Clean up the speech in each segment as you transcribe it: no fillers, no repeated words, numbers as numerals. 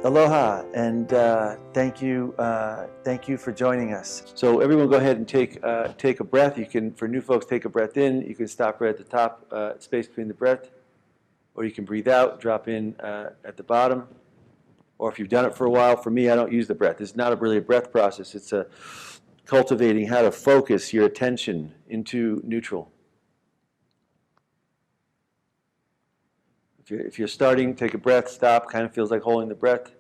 Aloha, and thank you for joining us. So everyone, go ahead and take a breath. You can, for new folks, take a breath in. You can stop right at the top, space between the breath, or you can breathe out, drop in at the bottom. Or if you've done it for a while, for me, I don't use the breath. It's not really a breath process. It's a cultivating how to focus your attention into neutral. If you're starting, take a breath, stop, kind of feels like holding the breath.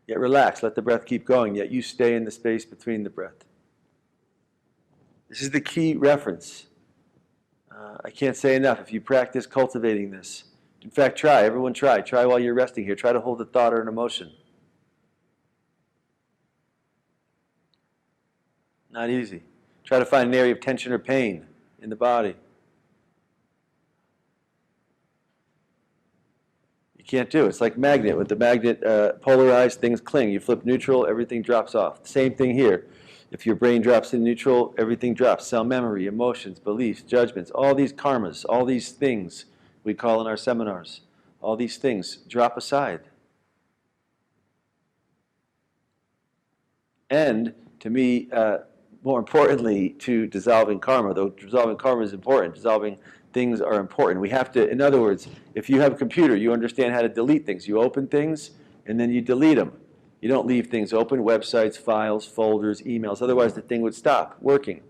Yet relax, let the breath keep going, yet you stay in the space between the breath. This is the key reference. I can't say enough. If you practice cultivating this, in fact, try, everyone try. Try while you're resting here. Try to hold a thought or an emotion. Not easy. Try to find an area of tension or pain in the body. You can't do it. It's like magnet. With the magnet polarized, things cling. You flip neutral, everything drops off. Same thing here. If your brain drops in neutral, everything drops. Cell memory, emotions, beliefs, judgments, all these karmas, all these things we call in our seminars, all these things drop aside. And to me, more importantly, to dissolving karma, though dissolving karma is important, dissolving things are important. We have to, in other words, if you have a computer, you understand how to delete things. You open things, and then you delete them. You don't leave things open, websites, files, folders, emails. Otherwise, the thing would stop working.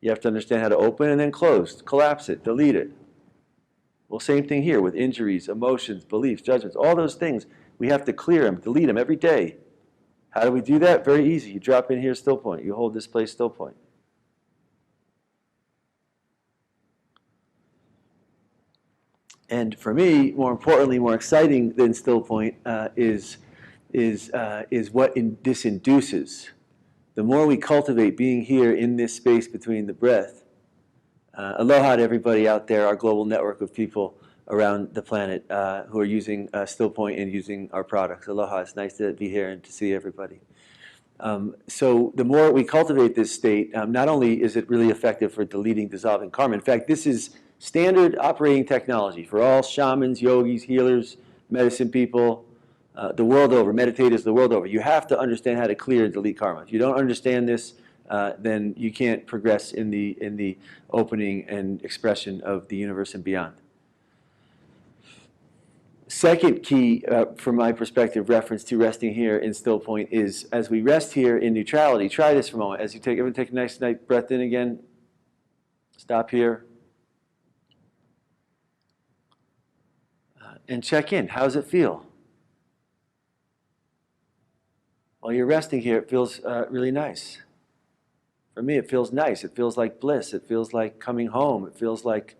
You have to understand how to open and then close, collapse it, delete it. Well, same thing here with injuries, emotions, beliefs, judgments, all those things. We have to clear them, delete them every day. How do we do that? Very easy. You drop in here, still point. You hold this place, still point. And for me, more importantly, more exciting than still point is what this induces. The more we cultivate being here in this space between the breath. Aloha to everybody out there, our global network of people around the planet who are using still point and using our products. Aloha, it's nice to be here and to see everybody. So the more we cultivate this state, not only is it really effective for deleting, dissolving karma, in fact, this is standard operating technology for all shamans, yogis, healers, medicine people, the world over, meditators the world over. You have to understand how to clear and delete karma. If you don't understand this, then you can't progress in the opening and expression of the universe and beyond. Second key, from my perspective, reference to resting here in still point is as we rest here in neutrality. Try this for a moment. As you everyone take a nice breath in again. Stop here. And check in. How does it feel? While you're resting here, it feels really nice. For me, it feels nice. It feels like bliss. It feels like coming home. It feels like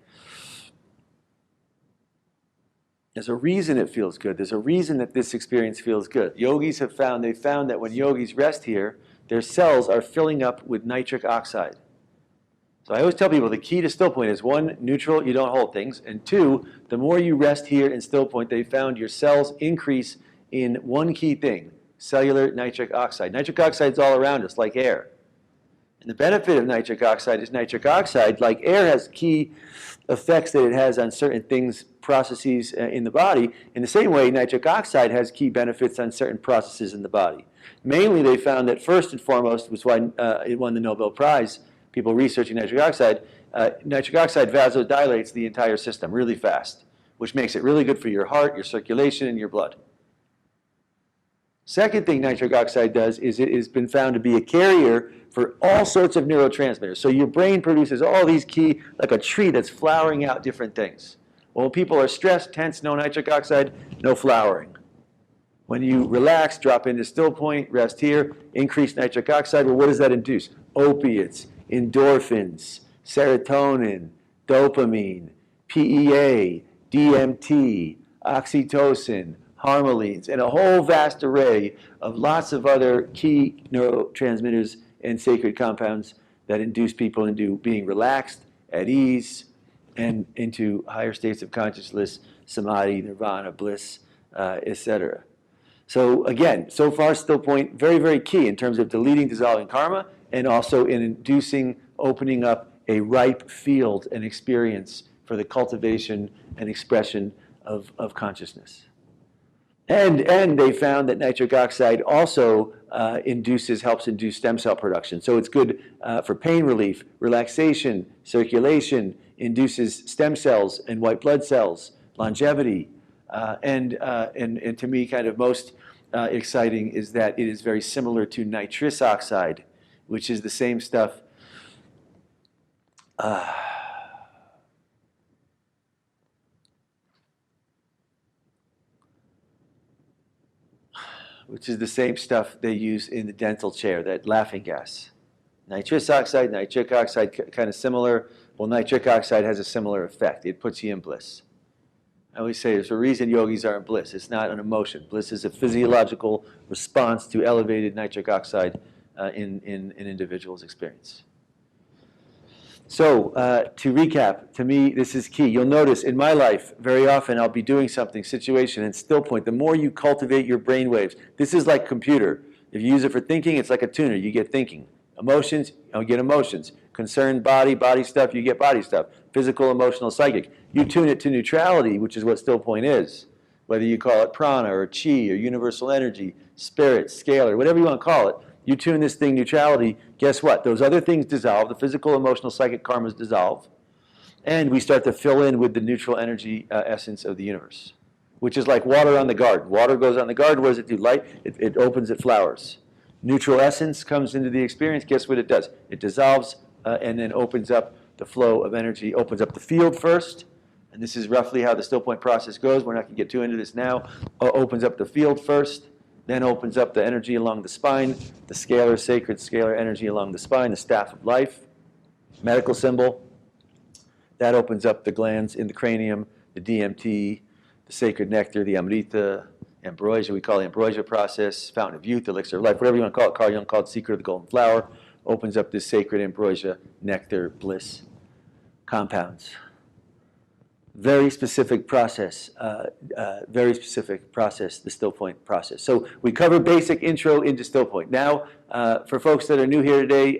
there's a reason it feels good. There's a reason that this experience feels good. Yogis have found, they found that when yogis rest here, their cells are filling up with nitric oxide. So I always tell people the key to still point is one, neutral, you don't hold things, and two, the more you rest here in still point, they found your cells increase in one key thing, cellular nitric oxide. Nitric oxide is all around us, like air. And the benefit of nitric oxide is nitric oxide, like air, has key effects that it has on certain things, processes in the body. In the same way, nitric oxide has key benefits on certain processes in the body. Mainly, they found that first and foremost was why it won the Nobel Prize. People researching nitric oxide vasodilates the entire system really fast, which makes it really good for your heart, your circulation, and your blood. Second thing nitric oxide does is it has been found to be a carrier for all sorts of neurotransmitters. So your brain produces all these key, like a tree that's flowering out different things. Well, when people are stressed, tense, no nitric oxide, no flowering. When you relax, drop into still point, rest here, increase nitric oxide, well, what does that induce? Opiates, endorphins, serotonin, dopamine, PEA, DMT, oxytocin, harmalines, and a whole vast array of lots of other key neurotransmitters and sacred compounds that induce people into being relaxed, at ease, and into higher states of consciousness, samadhi, nirvana, bliss, etc. So again, so far still point, very, very key in terms of deleting, dissolving karma, and also in inducing, opening up a ripe field and experience for the cultivation and expression of consciousness. And they found that nitric oxide also helps induce stem cell production. So it's good for pain relief, relaxation, circulation, induces stem cells and white blood cells, longevity. And to me, kind of most exciting is that it is very similar to nitrous oxide, which is the same stuff. Which is the same stuff they use in the dental chair, that laughing gas. Nitrous oxide, nitric oxide, kind of similar. Well, nitric oxide has a similar effect. It puts you in bliss. I always say there's a reason yogis are in bliss. It's not an emotion. Bliss is a physiological response to elevated nitric oxide in an individual's experience. So to recap, to me, this is key. You'll notice in my life, very often I'll be doing something, situation, and still point. The more you cultivate your brain waves, this is like computer. If you use it for thinking, it's like a tuner. You get thinking. Emotions, you get emotions. Concerned body, body stuff, you get body stuff. Physical, emotional, psychic. You tune it to neutrality, which is what still point is. Whether you call it prana or chi or universal energy, spirit, scalar, whatever you want to call it. You tune this thing neutrality, guess what? Those other things dissolve, the physical, emotional, psychic karmas dissolve, and we start to fill in with the neutral energy essence of the universe, which is like water on the garden. Water goes on the garden, what does it do? Light, it opens, it flowers. Neutral essence comes into the experience, guess what it does? It dissolves and then opens up the flow of energy, opens up the field first, and this is roughly how the still point process goes. We're not going to get too into this now. Opens up the field first, then opens up the energy along the spine, the scalar, sacred scalar energy along the spine, the staff of life, medical symbol. That opens up the glands in the cranium, the DMT, the sacred nectar, the amrita, ambrosia. We call it ambrosia process, fountain of youth, elixir of life, whatever you want to call it. Carl Jung called it secret of the golden flower. Opens up this sacred ambrosia, nectar, bliss, compounds. Very specific process, the still point process. So we cover basic intro into still point. Now, for folks that are new here today,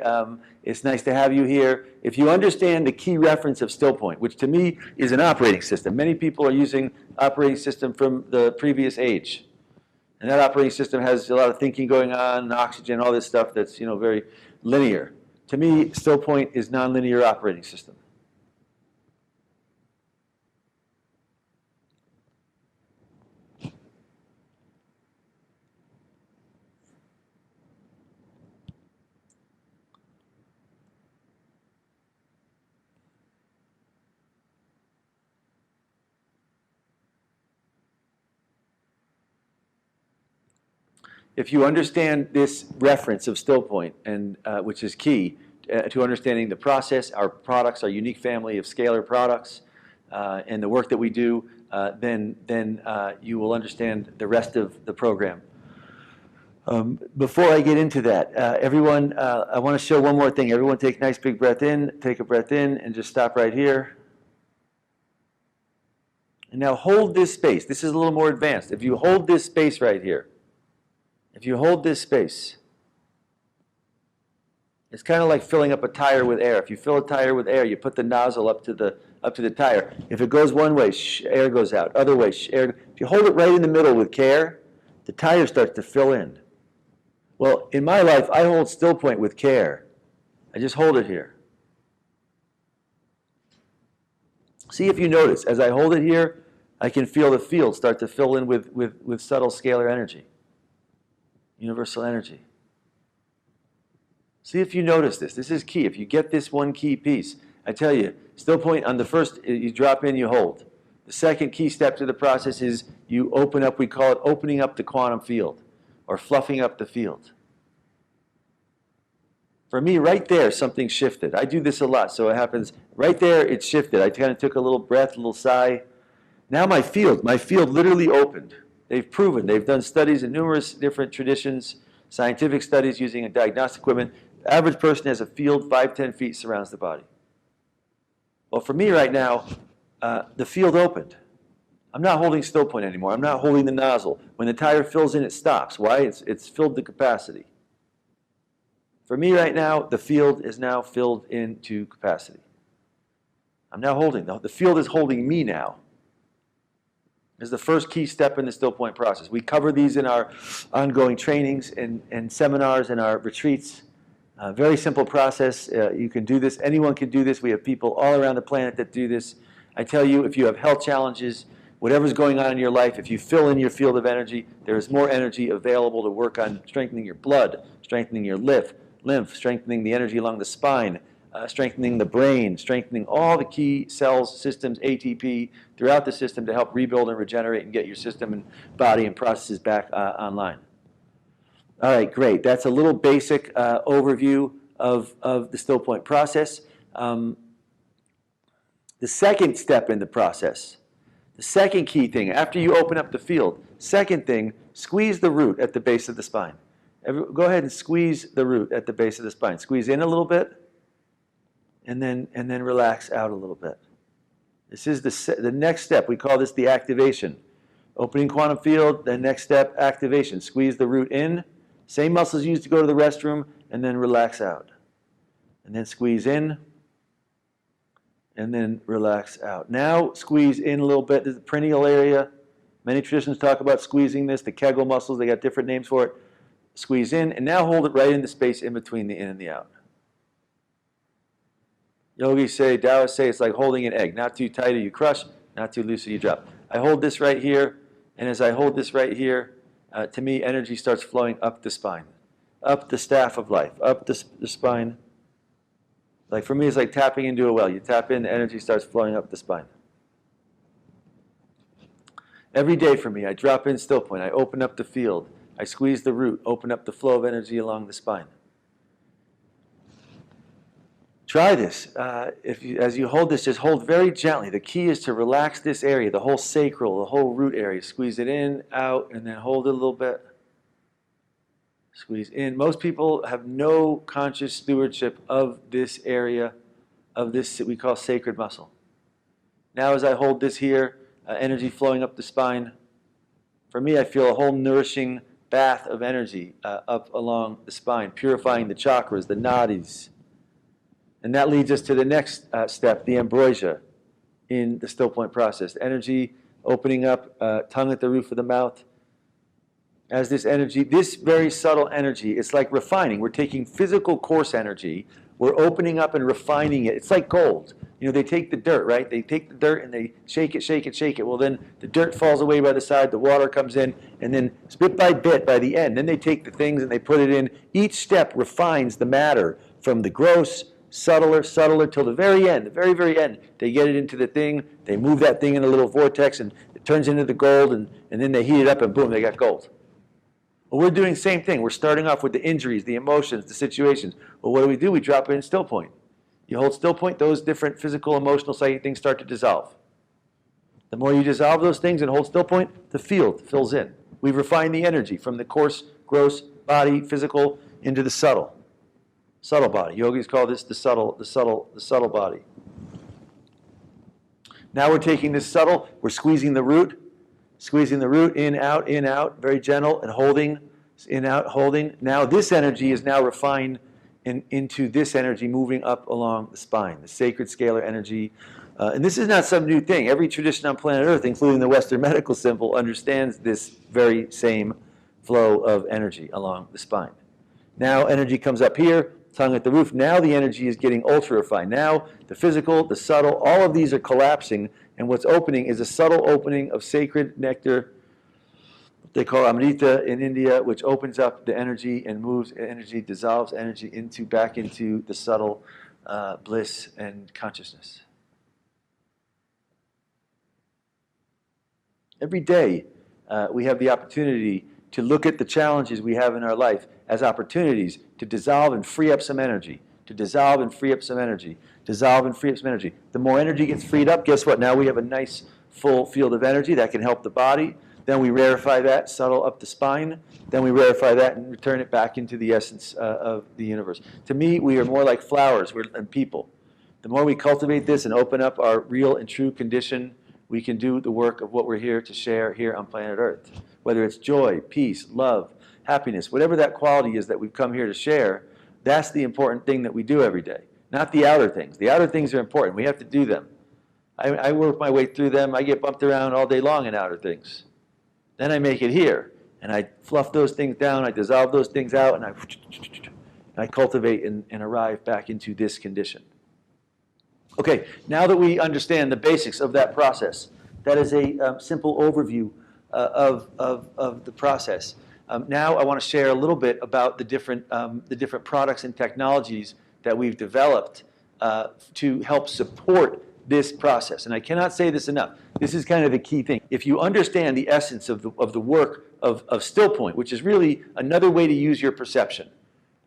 it's nice to have you here. If you understand the key reference of still point, which to me is an operating system. Many people are using operating system from the previous age. And that operating system has a lot of thinking going on, oxygen, all this stuff that's very linear. To me, still point is nonlinear operating system. If you understand this reference of still point, and which is key to understanding the process, our products, our unique family of scalar products, and the work that we do, then you will understand the rest of the program. Before I get into that, everyone, I want to show one more thing. Everyone take a nice big breath in, take a breath in, and just stop right here. And now hold this space. This is a little more advanced. If you hold this space right here, if you hold this space, it's kind of like filling up a tire with air. If you fill a tire with air, you put the nozzle up to the tire. If it goes one way, air goes out. Other way, air. If you hold it right in the middle with care, the tire starts to fill in. Well, in my life, I hold still point with care. I just hold it here. See if you notice, as I hold it here, I can feel the field start to fill in with subtle scalar energy. Universal energy. See if you notice this. This is key. If you get this one key piece, I tell you, still point on the first, you drop in, you hold. The second key step to the process is you open up, we call it opening up the quantum field, or fluffing up the field. For me, right there, something shifted. I do this a lot, so it happens. Right there, it shifted. I kind of took a little breath, a little sigh. Now my field literally opened. They've proven, they've done studies in numerous different traditions, scientific studies using a diagnostic equipment. The average person has a field 5-10 feet surrounds the body. Well, for me right now, the field opened. I'm not holding still point anymore. I'm not holding the nozzle. When the tire fills in, it stops. Why? It's filled to capacity. For me right now, the field is now filled into capacity. I'm now holding. The field is holding me now. is the first key step in the still point process. We cover these in our ongoing trainings and seminars and our retreats. Very simple process. You can do this. Anyone can do this. We have people all around the planet that do this. I tell you, if you have health challenges, whatever's going on in your life, if you fill in your field of energy, there is more energy available to work on strengthening your blood, strengthening your lymph, strengthening the energy along the spine, strengthening the brain, strengthening all the key cells, systems, ATP throughout the system to help rebuild and regenerate and get your system and body and processes back online. All right, great. That's a little basic overview of the still point process. The second step in the process, the second key thing, after you open up the field, second thing, squeeze the root at the base of the spine. Go ahead and squeeze the root at the base of the spine. Squeeze in a little bit, and then relax out a little bit. This is the next step. We call this the activation. Opening quantum field, then next step, activation. Squeeze the root in. Same muscles used to go to the restroom, and then relax out. And then squeeze in, and then relax out. Now squeeze in a little bit. This is the perineal area. Many traditions talk about squeezing this, the Kegel muscles. They got different names for it. Squeeze in, and now hold it right in the space in between the in and the out. Yogis say, Taoists say, it's like holding an egg. Not too tight or you crush, not too loose or you drop. I hold this right here, and as I hold this right here, to me, energy starts flowing up the spine, up the staff of life, up the spine. Like for me, it's like tapping into a well. You tap in, the energy starts flowing up the spine. Every day for me, I drop in still point. I open up the field. I squeeze the root, open up the flow of energy along the spine. Try this. As you hold this, just hold very gently. The key is to relax this area, the whole sacral, the whole root area. Squeeze it in, out, and then hold it a little bit. Squeeze in. Most people have no conscious stewardship of this area, of this we call sacred muscle. Now as I hold this here, energy flowing up the spine, for me I feel a whole nourishing bath of energy up along the spine, purifying the chakras, the nadis. And that leads us to the next step, the ambrosia in the still point process. Energy opening up, tongue at the roof of the mouth. As this energy, this very subtle energy, it's like refining. We're taking physical coarse energy, we're opening up and refining it. It's like gold. You know, they take the dirt, right? They take the dirt and they shake it, shake it, shake it. Well, then the dirt falls away by the side, the water comes in, and then bit by bit, by the end, then they take the things and they put it in. Each step refines the matter from the gross, subtler, till the very end, the very, very end. They get it into the thing, they move that thing in a little vortex, and it turns into the gold, and then they heat it up, and boom, they got gold. Well, we're doing the same thing. We're starting off with the injuries, the emotions, the situations. Well, what do? We drop it in still point. You hold still point, those different physical, emotional, psychic things start to dissolve. The more you dissolve those things and hold still point, the field fills in. We refine the energy from the coarse, gross, body, physical, into the subtle body. Yogis call this the subtle body. Now we're taking this subtle, we're squeezing the root, in, out, very gentle, and holding, in, out, holding. Now this energy is now refined into this energy moving up along the spine, the sacred scalar energy. And this is not some new thing. Every tradition on planet Earth, including the Western medical symbol, understands this very same flow of energy along the spine. Now energy comes up here, tongue at the roof. Now the energy is getting ultra refined. Now the physical, the subtle, all of these are collapsing, and what's opening is a subtle opening of sacred nectar, they call Amrita in India, which opens up the energy and moves energy, dissolves energy back into the subtle bliss and consciousness. Every day we have the opportunity to look at the challenges we have in our life as opportunities to dissolve and free up some energy, The more energy gets freed up, guess what? Now we have a nice full field of energy that can help the body. Then we rarefy that, subtle up the spine. Then we rarefy that and return it back into the essence of the universe. To me, we are more like flowers and people. The more we cultivate this and open up our real and true condition, we can do the work of what we're here to share here on planet Earth. Whether it's joy, peace, love, happiness, whatever that quality is that we've come here to share, that's the important thing that we do every day. Not the outer things. The outer things are important. We have to do them. I work my way through them. I get bumped around all day long in outer things. Then I make it here, and I fluff those things down, I dissolve those things out, and I cultivate and arrive back into this condition. Okay, now that we understand the basics of that process, that is a simple overview of the process. Now I want to share a little bit about the different products and technologies that we've developed to help support this process. And I cannot say this enough. This is kind of the key thing. If you understand the essence of the work of still point, which is really another way to use your perception,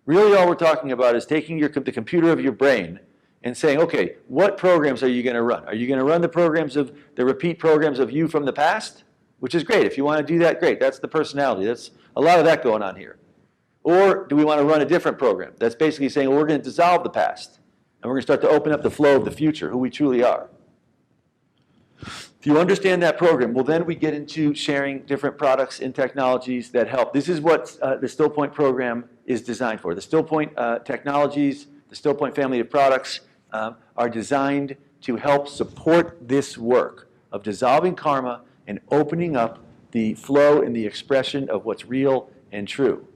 really all we're talking about is taking the computer of your brain and saying, okay, what programs are you going to run? Are you going to run the repeat programs of you from the past? Which is great. If you want to do that, great. That's the personality. That's a lot of that going on here. Or do we want to run a different program? That's basically saying, well, we're going to dissolve the past, and we're going to start to open up the flow of the future, who we truly are. If you understand that program, well, then we get into sharing different products and technologies that help. This is what the Still Point program is designed for. The Still Point technologies, the Still Point family of products are designed to help support this work of dissolving karma and opening up the flow and the expression of what's real and true.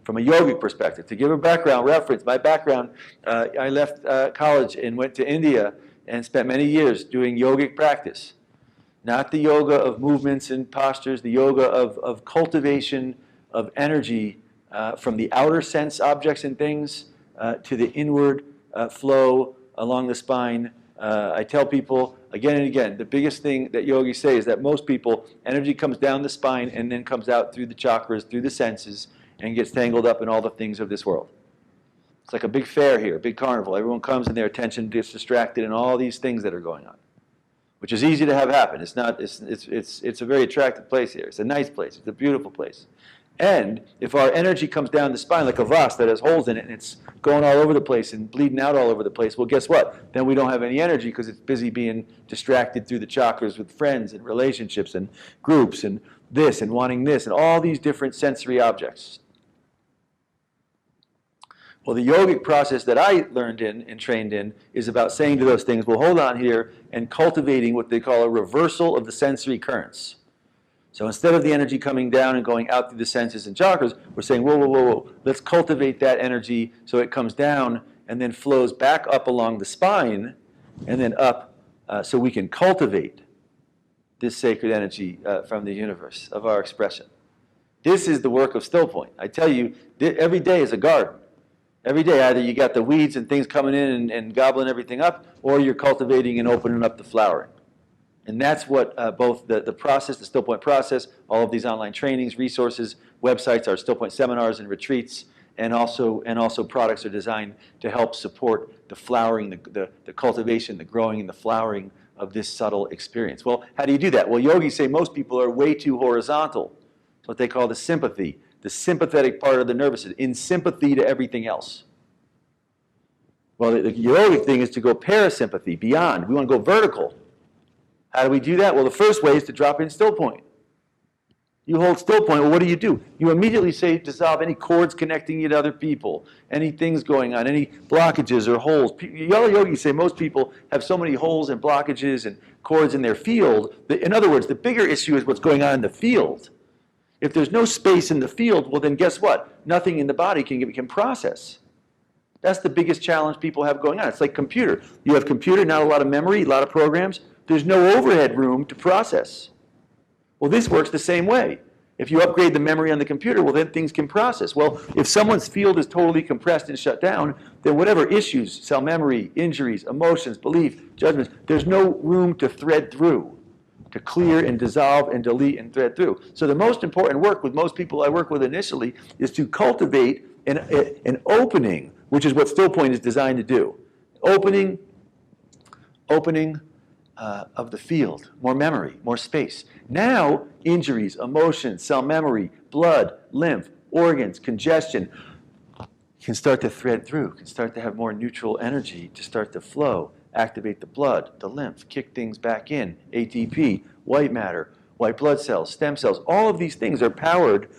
From a yogic perspective, to give a background reference, my background, I left college and went to India and spent many years doing yogic practice. Not the yoga of movements and postures, the yoga of cultivation of energy from the outer sense objects and things to the inward flow along the spine. I tell people again and again, the biggest thing that yogis say is that most people, energy comes down the spine and then comes out through the chakras, through the senses, and gets tangled up in all the things of this world. It's like a big fair here, a big carnival. Everyone comes and their attention gets distracted in all these things that are going on, which is easy to have happen. It's a very attractive place here. It's a nice place. It's a beautiful place. And if our energy comes down the spine like a vase that has holes in it and it's going all over the place and bleeding out all over the place, well, guess what? Then we don't have any energy because it's busy being distracted through the chakras with friends and relationships and groups and this and wanting this and all these different sensory objects. Well, the yogic process that I learned in and trained in is about saying to those things, well, hold on here, and cultivating what they call a reversal of the sensory currents. So instead of the energy coming down and going out through the senses and chakras, we're saying, whoa, whoa, whoa, whoa. Let's cultivate that energy so it comes down and then flows back up along the spine and then up so we can cultivate this sacred energy from the universe of our expression. This is the work of Still Point. I tell you, every day is a garden. Every day, either you got the weeds and things coming in and gobbling everything up, or you're cultivating and opening up the flowering. And that's what both the process, the Still Point process, all of these online trainings, resources, websites, our Still Point seminars and retreats, and also products are designed to help support the flowering, the cultivation, the growing, and the flowering of this subtle experience. Well, how do you do that? Well, yogis say most people are way too horizontal. It's what they call the sympathy. The sympathetic part of the nervous system, in sympathy to everything else. Well, the yogic thing is to go parasympathy, beyond. We want to go vertical. How do we do that? Well, the first way is to drop in Still Point. You hold Still Point, well, what do? You immediately say dissolve any cords connecting you to other people, any things going on, any blockages or holes. Yogis say most people have so many holes and blockages and cords in their field. In other words, the bigger issue is what's going on in the field. If there's no space in the field, well then guess what? Nothing in the body can process. That's the biggest challenge people have going on. It's like computer. You have computer, not a lot of memory, a lot of programs. There's no overhead room to process. Well, this works the same way. If you upgrade the memory on the computer, well then things can process. Well, if someone's field is totally compressed and shut down, then whatever issues, cell memory, injuries, emotions, belief, judgments, there's no room to thread through, to clear and dissolve and delete and thread through. So the most important work with most people I work with initially is to cultivate an opening, which is what Still Point is designed to do. Opening of the field, more memory, more space. Now, injuries, emotions, cell memory, blood, lymph, organs, congestion can start to thread through, can start to have more neutral energy to start to flow, activate the blood, the lymph, kick things back in, ATP, white matter, white blood cells, stem cells. All of these things are powered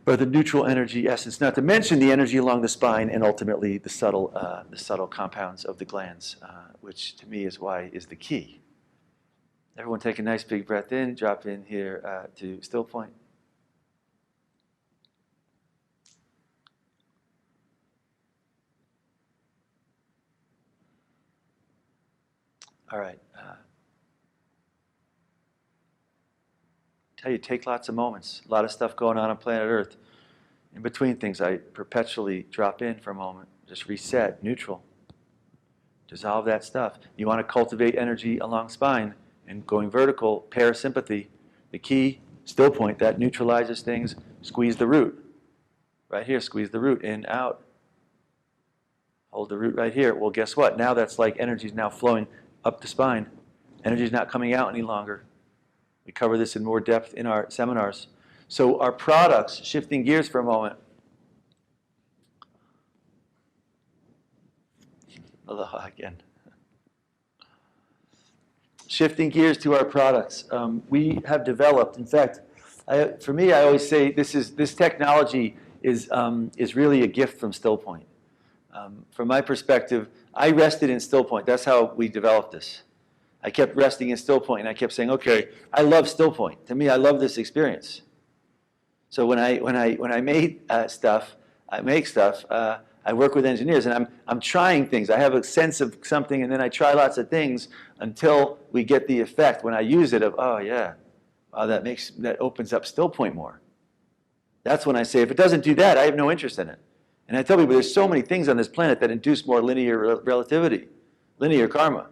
or the neutral energy essence, not to mention the energy along the spine and ultimately the subtle compounds of the glands, which to me is the key. Everyone take a nice big breath in, drop in here to still point. All right. Tell you, take lots of moments. A lot of stuff going on planet Earth. In between things, I perpetually drop in for a moment. Just reset, neutral. Dissolve that stuff. You want to cultivate energy along spine and going vertical, parasympathy. The key, still point, that neutralizes things. Squeeze the root. Right here, squeeze the root in, out. Hold the root right here. Well, guess what? Now that's like energy is now flowing up the spine. Energy is not coming out any longer. We cover this in more depth in our seminars. So our products, shifting gears for a moment. Aloha again. Shifting gears to our products. We have developed, in fact, for me, I always say this technology is really a gift from Still Point. From my perspective, I rested in Still Point. That's how we developed this. I kept resting in Still Point, and I kept saying, "Okay, I love Still Point. To me, I love this experience." So when I made stuff, I make stuff. I work with engineers, and I'm trying things. I have a sense of something, and then I try lots of things until we get the effect. When I use it, of oh yeah, that opens up Still Point more. That's when I say, if it doesn't do that, I have no interest in it. And I tell people, there's so many things on this planet that induce more linear relativity, linear karma,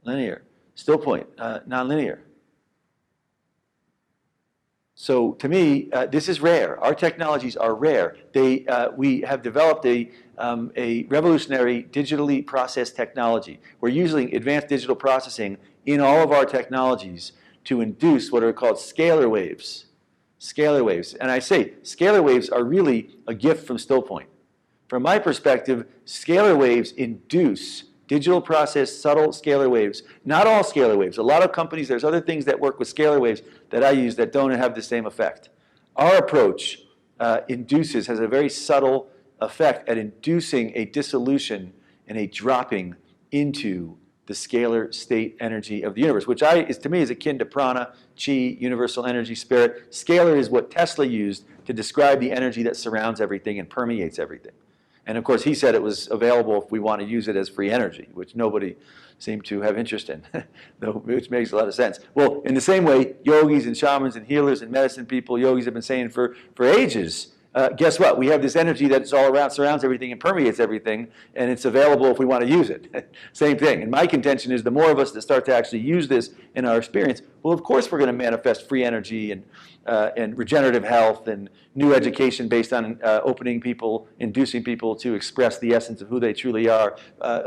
linear. Still Point, nonlinear. So to me, this is rare. Our technologies are rare. We have developed a revolutionary digitally processed technology. We're using advanced digital processing in all of our technologies to induce what are called scalar waves. Scalar waves. And I say, scalar waves are really a gift from Still Point. From my perspective, scalar waves induce digital processed subtle scalar waves. Not all scalar waves. A lot of companies, there's other things that work with scalar waves that I use that don't have the same effect. Our approach has a very subtle effect at inducing a dissolution and a dropping into the scalar state energy of the universe, which to me is akin to prana, chi, universal energy, spirit. Scalar is what Tesla used to describe the energy that surrounds everything and permeates everything. And of course, he said it was available if we want to use it as free energy, which nobody seemed to have interest in, which makes a lot of sense. Well, in the same way, yogis and shamans and healers and medicine people, yogis have been saying for ages, guess what? We have this energy that's all around, surrounds everything and permeates everything, and it's available if we want to use it. Same thing. And my contention is the more of us that start to actually use this in our experience, well, of course we're going to manifest free energy and regenerative health and new education based on opening people, inducing people to express the essence of who they truly are.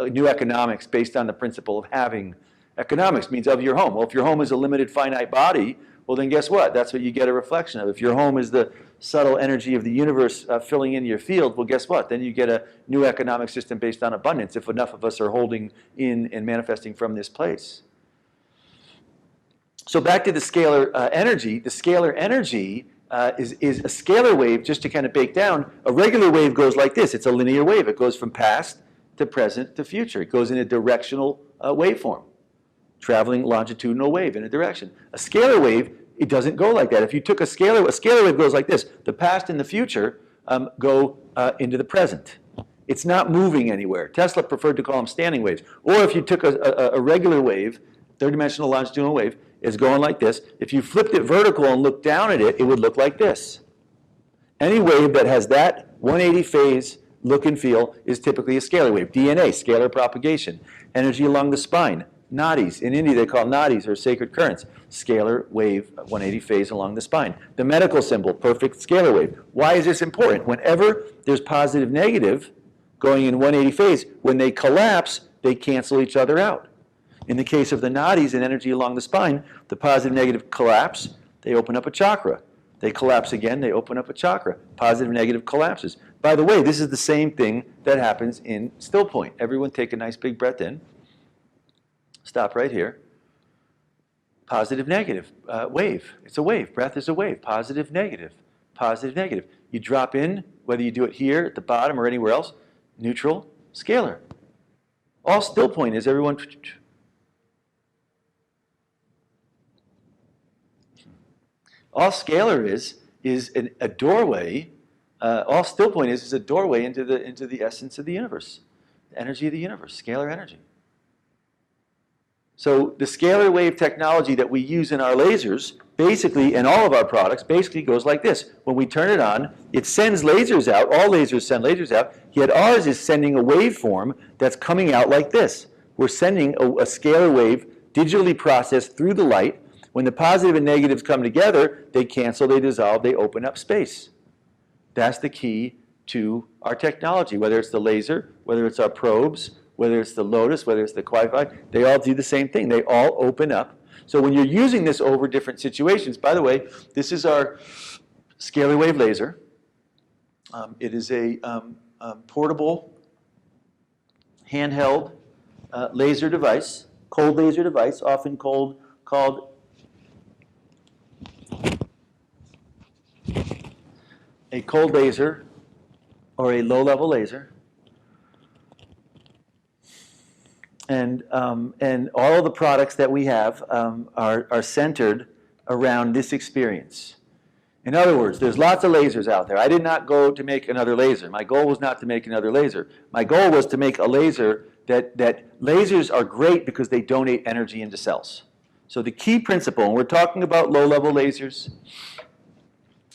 New economics based on the principle of having. Economics means of your home. Well, if your home is a limited finite body, well then guess what? That's what you get a reflection of. If your home is the subtle energy of the universe filling in your field, well guess what? Then you get a new economic system based on abundance if enough of us are holding in and manifesting from this place. So back to the scalar energy. The scalar energy is a scalar wave, just to kind of break down. A regular wave goes like this. It's a linear wave. It goes from past to present to future. It goes in a directional waveform, traveling longitudinal wave in a direction. A scalar wave, it doesn't go like that. If you took a scalar wave goes like this. The past and the future go into the present. It's not moving anywhere. Tesla preferred to call them standing waves. Or if you took a regular wave, third-dimensional longitudinal wave, is going like this. If you flipped it vertical and looked down at it, it would look like this. Any wave that has that 180 phase look and feel is typically a scalar wave. DNA, scalar propagation. Energy along the spine. Nadis. In India, they call nadis, or sacred currents. Scalar wave, 180 phase along the spine. The medical symbol, perfect scalar wave. Why is this important? Whenever there's positive, negative going in 180 phase, when they collapse, they cancel each other out. In the case of the nadis and energy along the spine, the positive, negative collapse, they open up a chakra. They collapse again, they open up a chakra. Positive, negative collapses. By the way, this is the same thing that happens in Still Point. Everyone take a nice big breath in. Stop right here. Positive, negative wave. It's a wave. Breath is a wave. Positive, negative. positive, negative. You drop in, whether you do it here at the bottom or anywhere else, neutral, scalar. All still point is everyone. All scalar is a doorway. All still point is a doorway into the essence of the universe, the energy of the universe, scalar energy. So the scalar wave technology that we use in our lasers, basically, in all of our products, basically goes like this. When we turn it on, it sends lasers out. All lasers send lasers out. Yet ours is sending a waveform that's coming out like this. We're sending a scalar wave digitally processed through the light. When the positive and negatives come together, they cancel, they dissolve, they open up space. That's the key to our technology, whether it's the laser, whether it's our probes, whether it's the Lotus, whether it's the Wi-Fi, they all do the same thing. They all open up. So when you're using this over different situations, by the way, this is our scalar wave laser. It is a portable, handheld laser device, cold laser device, often called a cold laser or a low-level laser. And all of the products that we have are centered around this experience. In other words, there's lots of lasers out there. I did not go to make another laser. My goal was not to make another laser. My goal was to make a laser that lasers are great because they donate energy into cells. So the key principle, and we're talking about low-level lasers,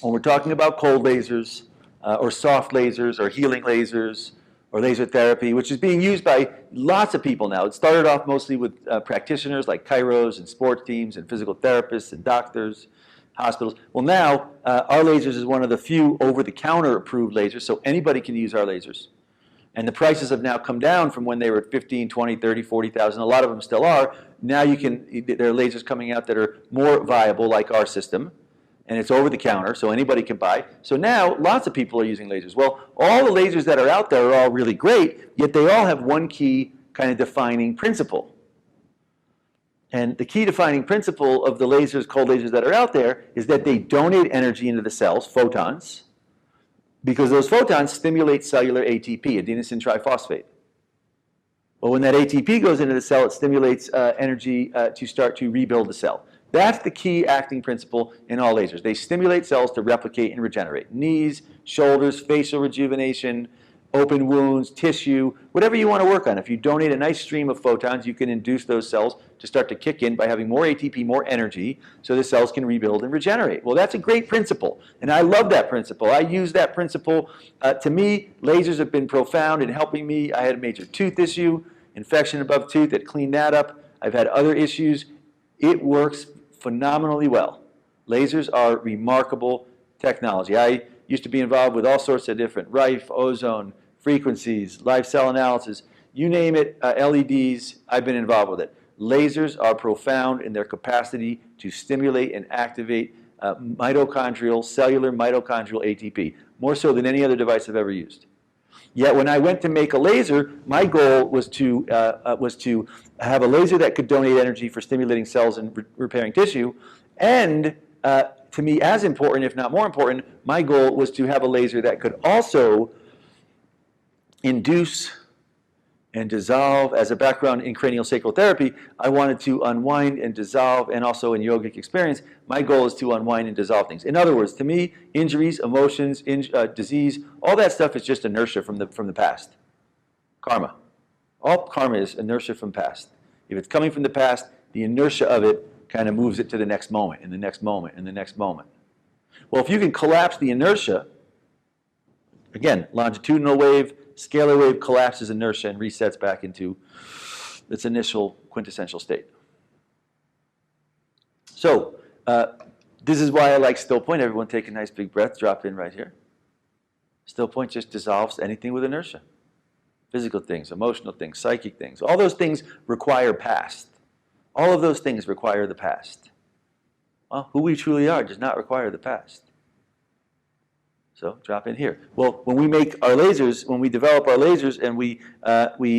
when we're talking about cold lasers, or soft lasers, or healing lasers, or laser therapy, which is being used by lots of people now. It started off mostly with practitioners like chiros and sports teams and physical therapists and doctors, hospitals. Well, now, our lasers is one of the few over-the-counter approved lasers, so anybody can use our lasers. And the prices have now come down from when they were at 15, 20, 30, 40,000. A lot of them still are. Now there are lasers coming out that are more viable, like our system. And it's over the counter, so anybody can buy. So now, lots of people are using lasers. Well, all the lasers that are out there are all really great, yet they all have one key kind of defining principle. And the key defining principle of the lasers, cold lasers that are out there, is that they donate energy into the cells, photons, because those photons stimulate cellular ATP, adenosine triphosphate. Well, when that ATP goes into the cell, it stimulates energy to start to rebuild the cell. That's the key acting principle in all lasers. They stimulate cells to replicate and regenerate. Knees, shoulders, facial rejuvenation, open wounds, tissue, whatever you want to work on. If you donate a nice stream of photons, you can induce those cells to start to kick in by having more ATP, more energy, so the cells can rebuild and regenerate. Well, that's a great principle, and I love that principle. I use that principle. To me, lasers have been profound in helping me. I had a major tooth issue, infection above tooth that cleaned that up. I've had other issues. It works phenomenally well. Lasers are remarkable technology. I used to be involved with all sorts of different RIFE, ozone, frequencies, live cell analysis, you name it, LEDs, I've been involved with it. Lasers are profound in their capacity to stimulate and activate cellular mitochondrial ATP, more so than any other device I've ever used. Yet when I went to make a laser, my goal was to have a laser that could donate energy for stimulating cells and repairing tissue. And to me, as important, if not more important, my goal was to have a laser that could also induce and dissolve. As a background in craniosacral therapy, I wanted to unwind and dissolve, and also in yogic experience, my goal is to unwind and dissolve things. In other words, to me, injuries, emotions, disease, all that stuff is just inertia from the past. Karma. All karma is inertia from past. If it's coming from the past, the inertia of it kind of moves it to the next moment, and the next moment, and the next moment. Well, if you can collapse the inertia, again, longitudinal wave, scalar wave collapses inertia and resets back into its initial quintessential state. So this is why I like still point. Everyone take a nice big breath, drop in right here. Still point just dissolves anything with inertia. Physical things, emotional things, psychic things. All those things require past. All of those things require the past. Well, who we truly are does not require the past. So drop in here. Well, when we make our lasers, when we develop our lasers and we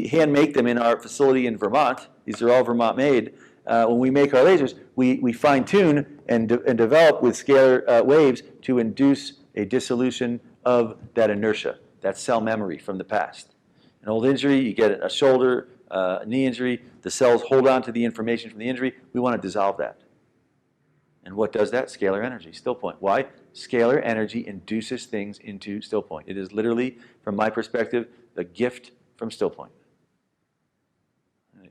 hand make them in our facility in Vermont, these are all Vermont made, when we make our lasers, we fine tune and develop with scalar waves to induce a dissolution of that inertia, that cell memory from the past. An old injury, you get a shoulder, a knee injury, the cells hold on to the information from the injury. We want to dissolve that. And what does that? Scalar energy, still point. Why? Scalar energy induces things into still point. It is literally, from my perspective, the gift from still point.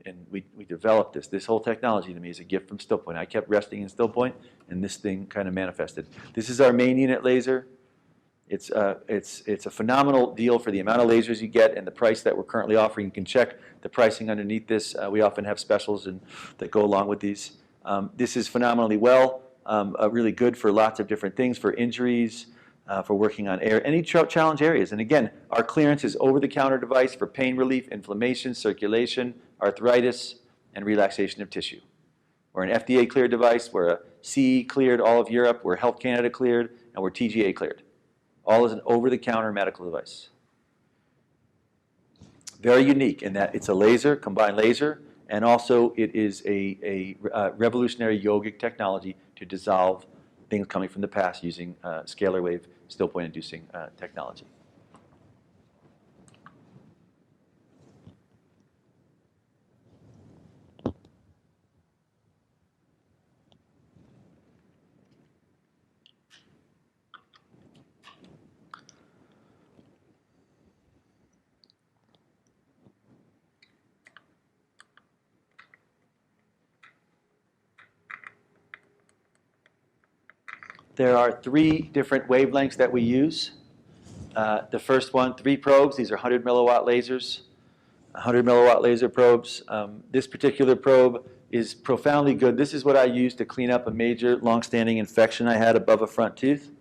And we developed this. This whole technology to me is a gift from still point. I kept resting in still point, and this thing kind of manifested. This is our main unit laser. It's a phenomenal deal for the amount of lasers you get and the price that we're currently offering. You can check the pricing underneath this. We often have specials that go along with these. This is phenomenally well, really good for lots of different things, for injuries, for working on any challenge areas. And again, our clearance is over-the-counter device for pain relief, inflammation, circulation, arthritis, and relaxation of tissue. We're an FDA-cleared device. We're a CE cleared, all of Europe. We're Health Canada cleared, and we're TGA cleared. All is an over-the-counter medical device. Very unique in that it's a laser, combined laser, and also it is a revolutionary yogic technology to dissolve things coming from the past using scalar wave still point inducing technology. There are 3 different wavelengths that we use. The first one, 3 probes. These are 100 milliwatt lasers, 100 milliwatt laser probes. This particular probe is profoundly good. This is what I use to clean up a major long-standing infection I had above a front tooth.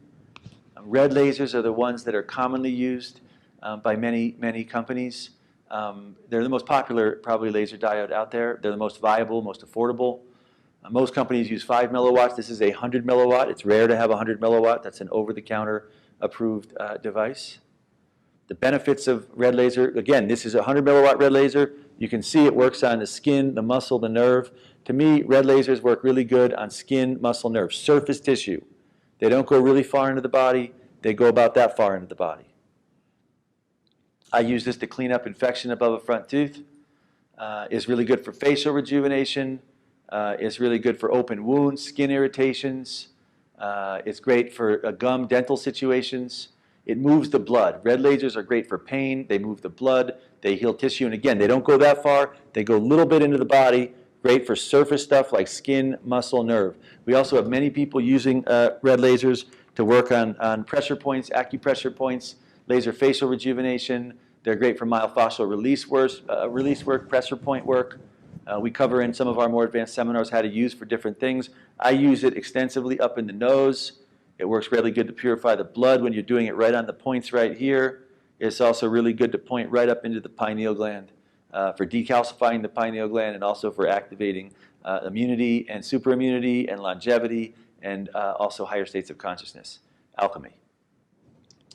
Red lasers are the ones that are commonly used by many companies. They're the most popular, probably, laser diode out there. They're the most viable, most affordable. Most companies use 5 milliwatts. This is a 100 milliwatt. It's rare to have a 100 milliwatt. That's an over-the-counter approved device. The benefits of red laser, again, this is a 100 milliwatt red laser. You can see it works on the skin, the muscle, the nerve. To me, red lasers work really good on skin, muscle, nerve, surface tissue. They don't go really far into the body. They go about that far into the body. I use this to clean up infection above a front tooth. It's really good for facial rejuvenation. It's really good for open wounds, skin irritations. It's great for gum, dental situations. It moves the blood. Red lasers are great for pain. They move the blood. They heal tissue. And again, they don't go that far. They go a little bit into the body. Great for surface stuff like skin, muscle, nerve. We also have many people using red lasers to work on pressure points, acupressure points, laser facial rejuvenation. They're great for myofascial release work, pressure point work. We cover in some of our more advanced seminars how to use for different things. I use it extensively up in the nose. It works really good to purify the blood when you're doing it right on the points right here. It's also really good to point right up into the pineal gland for decalcifying the pineal gland and also for activating immunity and superimmunity and longevity and also higher states of consciousness, alchemy.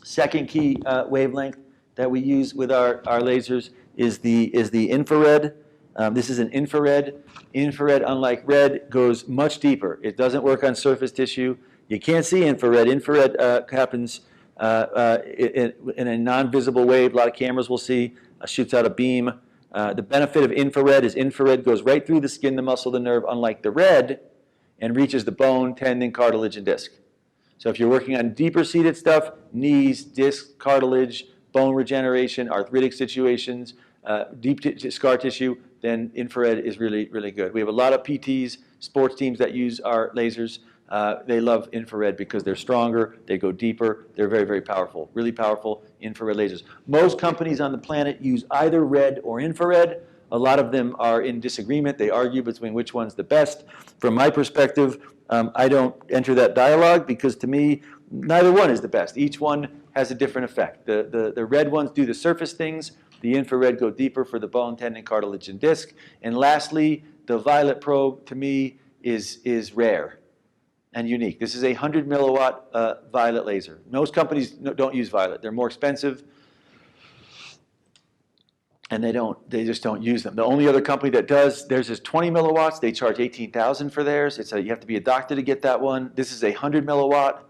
Second key wavelength that we use with our lasers is the infrared. This is an infrared. Infrared, unlike red, goes much deeper. It doesn't work on surface tissue. You can't see infrared. Infrared happens in a non-visible wave. A lot of cameras will see, shoots out a beam. The benefit of infrared goes right through the skin, the muscle, the nerve, unlike the red, and reaches the bone, tendon, cartilage, and disc. So if you're working on deeper-seated stuff, knees, disc, cartilage, bone regeneration, arthritic situations, deep scar tissue, then infrared is really, really good. We have a lot of PTs, sports teams that use our lasers. They love infrared because they're stronger, they go deeper, they're very, very powerful, really powerful infrared lasers. Most companies on the planet use either red or infrared. A lot of them are in disagreement. They argue between which one's the best. From my perspective, I don't enter that dialogue because to me, neither one is the best. Each one has a different effect. The red ones do the surface things. The infrared go deeper for the bone, tendon, cartilage, and disc. And lastly, the violet probe, to me, is rare and unique. This is a 100 milliwatt violet laser. Most companies don't use violet. They're more expensive, and they just don't use them. The only other company that does, theirs is 20 milliwatts. They charge $18,000 for theirs. You have to be a doctor to get that one. This is a 100 milliwatt.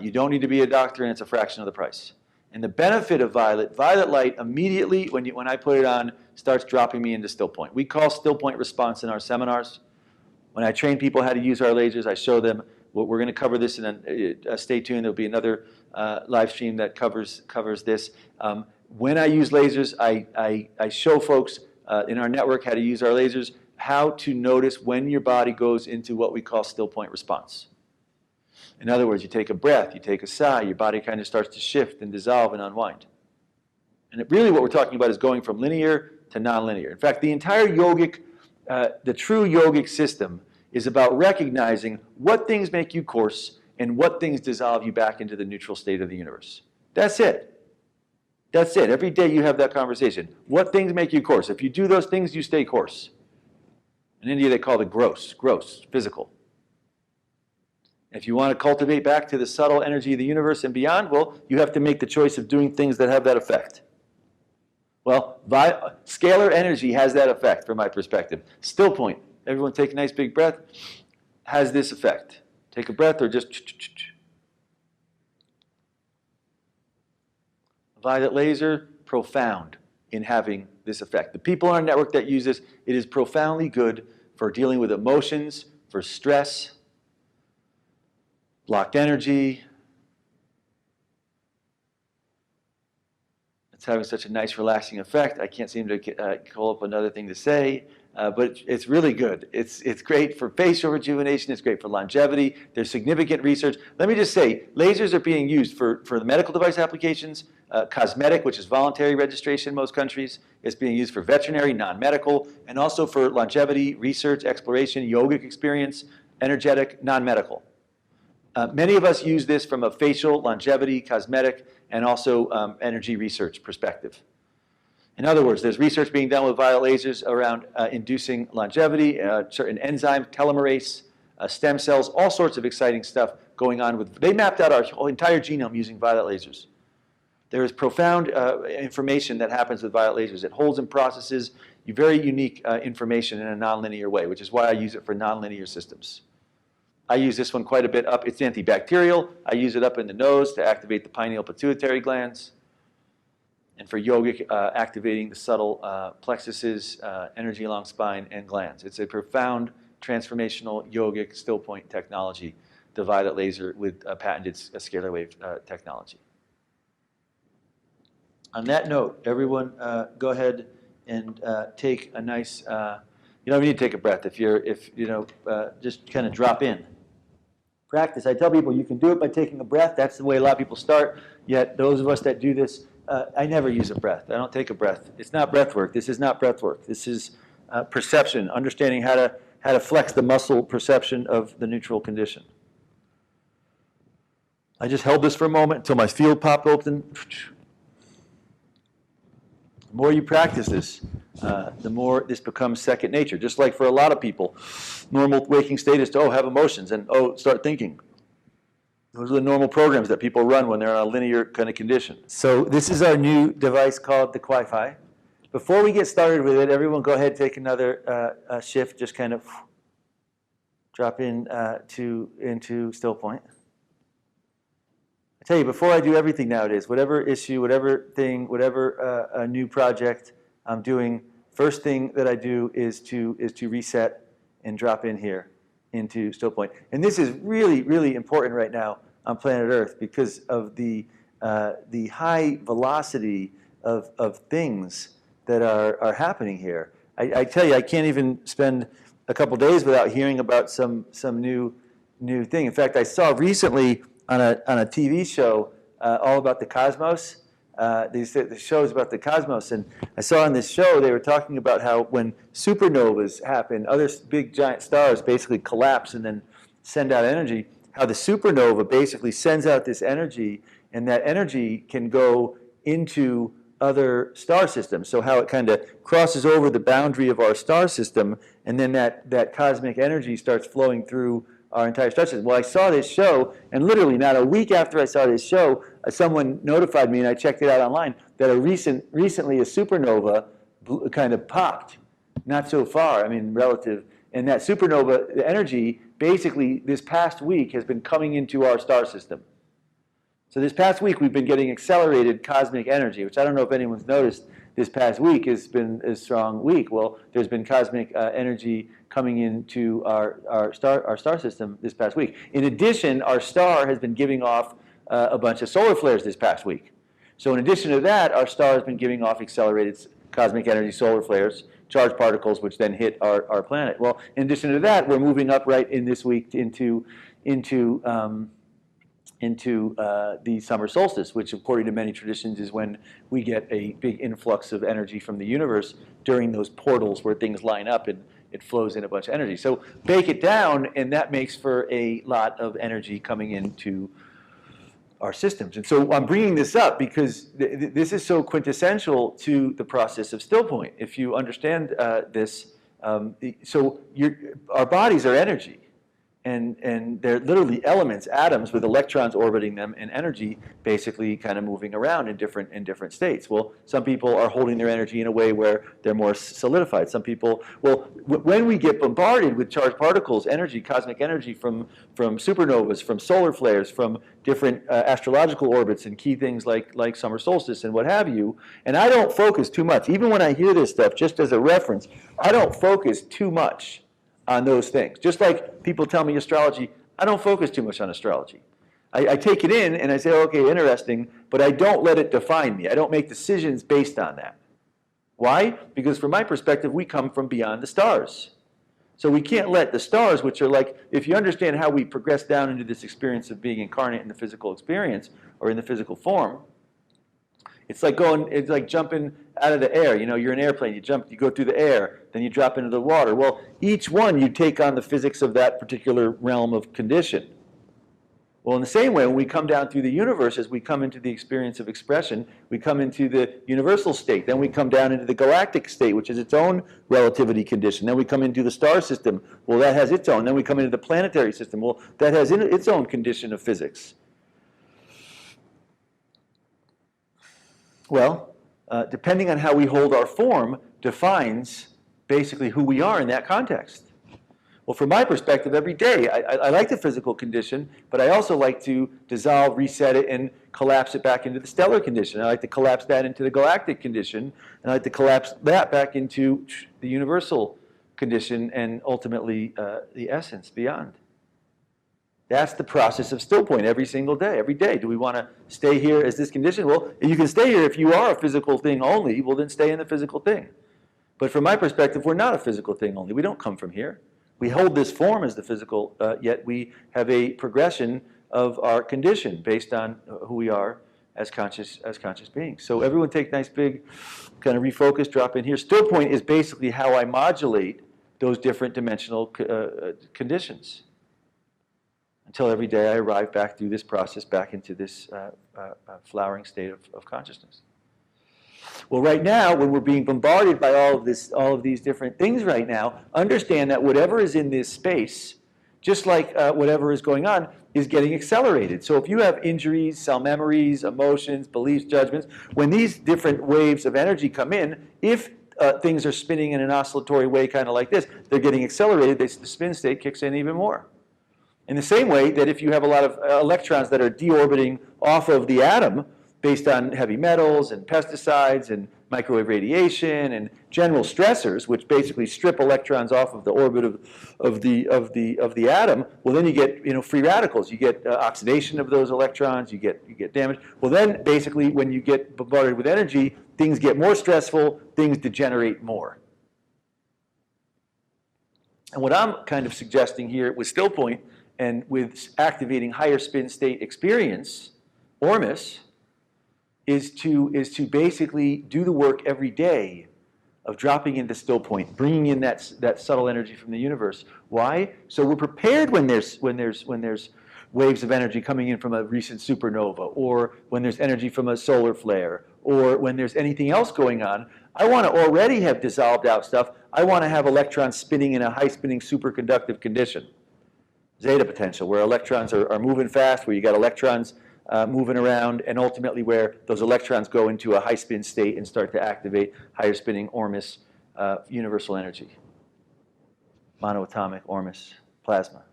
You don't need to be a doctor, and it's a fraction of the price. And the benefit of violet light immediately, when I put it on, starts dropping me into still point. We call still point response in our seminars. When I train people how to use our lasers, I show them. We're going to cover this in stay tuned. There'll be another live stream that covers this. When I use lasers, I show folks in our network how to use our lasers, how to notice when your body goes into what we call still point response. In other words, you take a breath, you take a sigh, your body kind of starts to shift and dissolve and unwind. And really what we're talking about is going from linear to nonlinear. In fact, the entire yogic, the true yogic system is about recognizing what things make you coarse and what things dissolve you back into the neutral state of the universe. That's it. That's it. Every day you have that conversation. What things make you coarse? If you do those things, you stay coarse. In India, they call it gross, physical. If you want to cultivate back to the subtle energy of the universe and beyond, well, you have to make the choice of doing things that have that effect. Well, scalar energy has that effect from my perspective. Still point. Everyone take a nice big breath. Has this effect. Take a breath or just violet laser, profound in having this effect. The people on our network that use this, it is profoundly good for dealing with emotions, for stress, blocked energy. It's having such a nice relaxing effect. I can't seem to call up another thing to say, but it's really good. It's great for facial rejuvenation. It's great for longevity. There's significant research. Let me just say, lasers are being used for the medical device applications, cosmetic, which is voluntary registration in most countries. It's being used for veterinary, non-medical, and also for longevity, research, exploration, yogic experience, energetic, non-medical. Many of us use this from a facial, longevity, cosmetic, and also energy research perspective. In other words, there's research being done with violet lasers around inducing longevity, certain enzymes, telomerase, stem cells, all sorts of exciting stuff going on with. They mapped out our whole entire genome using violet lasers. There is profound information that happens with violet lasers. It holds and processes very unique information in a nonlinear way, which is why I use it for nonlinear systems. I use this one quite a bit up. It's antibacterial. I use it up in the nose to activate the pineal pituitary glands. And for yogic, activating the subtle plexuses, energy along spine, and glands. It's a profound transformational yogic still point technology, the violet laser with patented Scalarwave technology. On that note, everyone go ahead and take a nice, you don't need to take a breath if just kind of drop in. Practice. I tell people you can do it by taking a breath. That's the way a lot of people start. Yet those of us that do this, I never use a breath. I don't take a breath. It's not breath work. This is not breath work. This is perception, understanding how to flex the muscle perception of the neutral condition. I just held this for a moment until my field popped open. The more you practice this, the more this becomes second nature. Just like for a lot of people, normal waking state is to, have emotions and, start thinking. Those are the normal programs that people run when they're in a linear kind of condition. So this is our new device called the Wi-Fi. Before we get started with it, everyone go ahead and take another shift, just kind of drop in into still point. I tell you, before I do everything nowadays, whatever issue, whatever thing, whatever a new project I'm doing, first thing that I do is to reset and drop in here into still point. And this is really, really important right now on planet Earth because of the high velocity of things that are happening here. I tell you, I can't even spend a couple days without hearing about some new thing. In fact, I saw recently on a TV show all about the cosmos. The shows about the cosmos, and I saw on this show they were talking about how when supernovas happen, other big giant stars basically collapse and then send out energy, how the supernova basically sends out this energy, and that energy can go into other star systems. So how it kind of crosses over the boundary of our star system, and then that cosmic energy starts flowing through our entire star system. Well, I saw this show, and literally not a week after I saw this show, someone notified me, and I checked it out online, that recently a supernova kind of popped, not so far, relative, and that supernova, the energy, basically this past week has been coming into our star system. So this past week, we've been getting accelerated cosmic energy, which I don't know if anyone's noticed this past week has been a strong week. Well, there's been cosmic energy coming into our star system this past week. In addition, our star has been giving off a bunch of solar flares this past week. So in addition to that, our star has been giving off accelerated cosmic energy solar flares, charged particles, which then hit our planet. Well, in addition to that, we're moving up right in this week into the summer solstice, which according to many traditions is when we get a big influx of energy from the universe during those portals where things line up and it flows in a bunch of energy. So bake it down, and that makes for a lot of energy coming into our systems. And so I'm bringing this up because this is so quintessential to the process of still point. If you understand this, our bodies are energy. And they're literally elements, atoms with electrons orbiting them and energy basically kind of moving around in different states. Well, some people are holding their energy in a way where they're more solidified. Some people, when we get bombarded with charged particles, energy, cosmic energy from supernovas, from solar flares, from different astrological orbits and key things like summer solstice and what have you, and I don't focus too much. Even when I hear this stuff, just as a reference, I don't focus too much on those things. Just like people tell me astrology, I don't focus too much on astrology. I take it in and I say, okay, interesting, but I don't let it define me. I don't make decisions based on that. Why? Because from my perspective, we come from beyond the stars. So we can't let the stars, which are like, if you understand how we progress down into this experience of being incarnate in the physical experience or in the physical form, it's like jumping out of the air. You know, you're in an airplane, you go through the air, then you drop into the water. Well, each one you take on the physics of that particular realm of condition. Well, in the same way, when we come down through the universe, as we come into the experience of expression, we come into the universal state. Then we come down into the galactic state, which is its own relativity condition. Then we come into the star system. Well, that has its own. Then we come into the planetary system. Well, that has its own condition of physics. Well, depending on how we hold our form defines basically who we are in that context. Well, from my perspective, every day, I like the physical condition, but I also like to dissolve, reset it, and collapse it back into the stellar condition. I like to collapse that into the galactic condition, and I like to collapse that back into the universal condition and ultimately the essence beyond. That's the process of still point every single day, every day. Do we want to stay here as this condition? Well, you can stay here if you are a physical thing only. Well, then stay in the physical thing. But from my perspective, we're not a physical thing only. We don't come from here. We hold this form as the physical, yet we have a progression of our condition based on who we are as conscious beings. So everyone take nice big kind of refocus, drop in here. Still point is basically how I modulate those different dimensional conditions. Until every day I arrive back through this process, back into this flowering state of consciousness. Well, right now, when we're being bombarded by all of these different things right now, understand that whatever is in this space, just like whatever is going on, is getting accelerated. So if you have injuries, cell memories, emotions, beliefs, judgments, when these different waves of energy come in, if things are spinning in an oscillatory way kind of like this, they're getting accelerated, the spin state kicks in even more. In the same way that if you have a lot of electrons that are deorbiting off of the atom based on heavy metals and pesticides and microwave radiation and general stressors, which basically strip electrons off of the orbit of the atom, well, then you get free radicals. You get oxidation of those electrons. You get damage. Well, then basically when you get bombarded with energy, things get more stressful. Things degenerate more. And what I'm kind of suggesting here with still point and with activating higher spin state experience, Ormus, is to basically do the work every day of dropping into still point, bringing in that subtle energy from the universe. Why? So we're prepared when there's waves of energy coming in from a recent supernova, or when there's energy from a solar flare, or when there's anything else going on. I want to already have dissolved out stuff. I want to have electrons spinning in a high spinning superconductive condition. Zeta potential, where electrons are moving fast, where you got electrons moving around, and ultimately where those electrons go into a high spin state and start to activate higher spinning Ormus universal energy. Monoatomic Ormus plasma.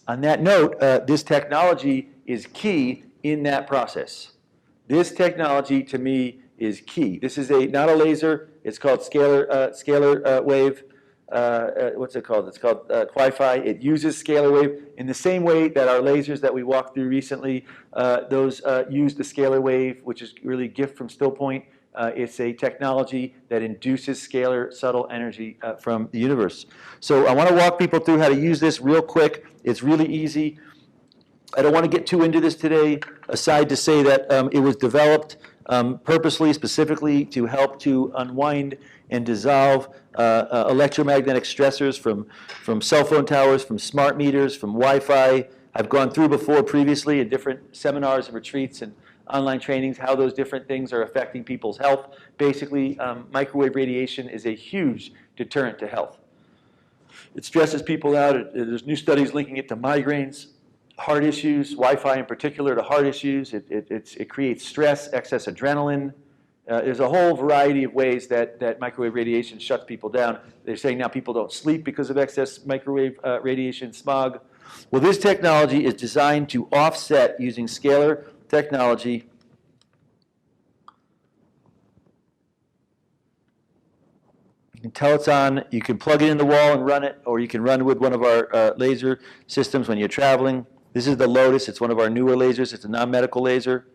On that note, this technology is key in that process. This technology, to me, is key. This is not a laser. It's called Scalarwave. What's it called? It's called Wi-Fi. It uses Scalarwave in the same way that our lasers that we walked through recently, those use the Scalarwave, which is really a gift from Still Point. It's a technology that induces scalar subtle energy from the universe. So I want to walk people through how to use this real quick. It's really easy. I don't want to get too into this today, aside to say that it was developed purposely, specifically to help to unwind and dissolve electromagnetic stressors from cell phone towers, from smart meters, from Wi-Fi. I've gone through before previously in different seminars and retreats and online trainings how those different things are affecting people's health. Basically, microwave radiation is a huge deterrent to health. It stresses people out. There's new studies linking it to migraines, heart issues, Wi-Fi in particular to heart issues. It creates stress, excess adrenaline. There's a whole variety of ways that microwave radiation shuts people down. They're saying now people don't sleep because of excess microwave radiation, smog. Well, this technology is designed to offset using scalar technology. You can tell it's on. You can plug it in the wall and run it, or you can run with one of our laser systems when you're traveling. This is the Lotus. It's one of our newer lasers. It's a non-medical laser.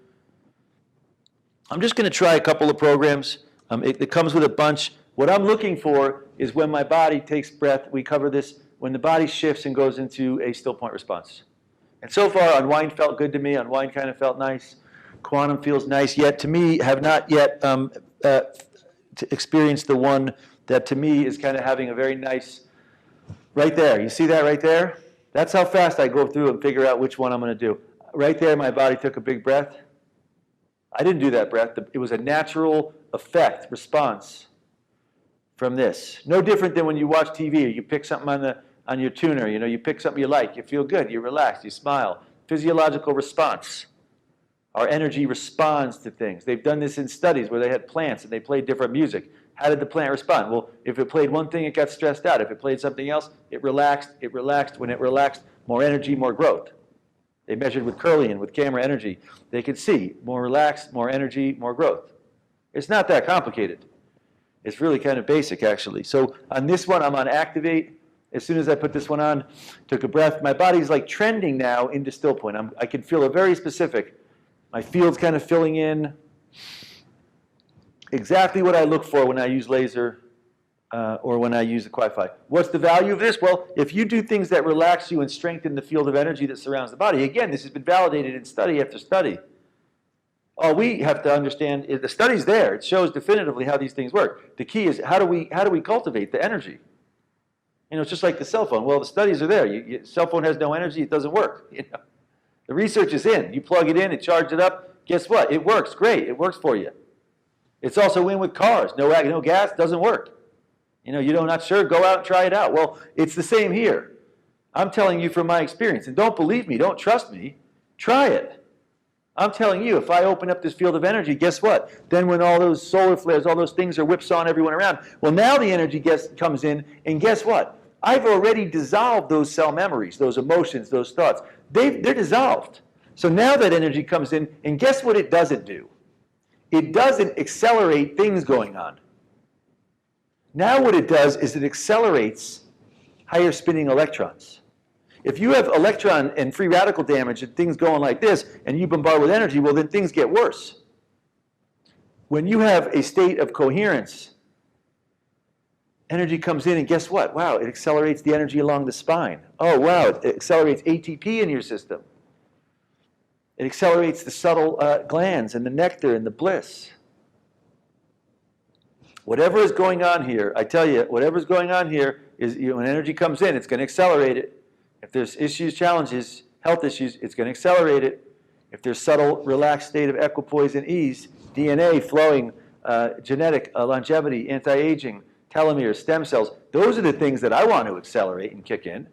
I'm just going to try a couple of programs. It comes with a bunch. What I'm looking for is when my body takes breath, we cover this, when the body shifts and goes into a still point response. And so far, Unwind felt good to me. Unwind kind of felt nice. Quantum feels nice, yet to me, have not yet experienced the one that to me is kind of having a very nice, right there. You see that right there? That's how fast I go through and figure out which one I'm going to do. Right there, my body took a big breath. I didn't do that breath. It was a natural effect, response from this. No different than when you watch TV or you pick something on your tuner. You know, you pick something you like. You feel good. You relax. You smile. Physiological response. Our energy responds to things. They've done this in studies where they had plants and they played different music. How did the plant respond? Well, if it played one thing, it got stressed out. If it played something else, it relaxed. It relaxed. When it relaxed, more energy, more growth. They measured with Curlian, with camera energy. They could see more relaxed, more energy, more growth. It's not that complicated. It's really kind of basic, actually. So on this one, I'm on Activate. As soon as I put this one on, took a breath. My body's like trending now into still point. I can feel a very specific. My field's kind of filling in. Exactly what I look for when I use laser or when I use the Wi-Fi. What's the value of this? Well, if you do things that relax you and strengthen the field of energy that surrounds the body, again, this has been validated in study after study. All we have to understand is the study's there. It shows definitively how these things work. The key is how do we cultivate the energy? You know, it's just like the cell phone. Well, the studies are there. Your cell phone has no energy, it doesn't work. You know? The research is in. You plug it in, it charges it up. Guess what? It works. Great. It works for you. It's also in with cars. No gas, doesn't work. You know, you're not sure, go out and try it out. Well, it's the same here. I'm telling you from my experience. And don't believe me, don't trust me, try it. I'm telling you, if I open up this field of energy, guess what? Then when all those solar flares, all those things are whipsawing everyone around, well, now the energy comes in, and guess what? I've already dissolved those cell memories, those emotions, those thoughts. They're dissolved. So now that energy comes in, and guess what it doesn't do? It doesn't accelerate things going on. Now what it does is it accelerates higher spinning electrons. If you have electron and free radical damage and things going like this, and you bombard with energy, well, then things get worse. When you have a state of coherence, energy comes in, and guess what? Wow, it accelerates the energy along the spine. Oh, wow, it accelerates ATP in your system. It accelerates the subtle glands and the nectar and the bliss. Whatever is going on here, I tell you, whatever's going on here is when energy comes in, it's going to accelerate it. If there's issues, challenges, health issues, it's going to accelerate it. If there's subtle, relaxed state of equipoise and ease, DNA flowing, genetic longevity, anti-aging, telomeres, stem cells, those are the things that I want to accelerate and kick in.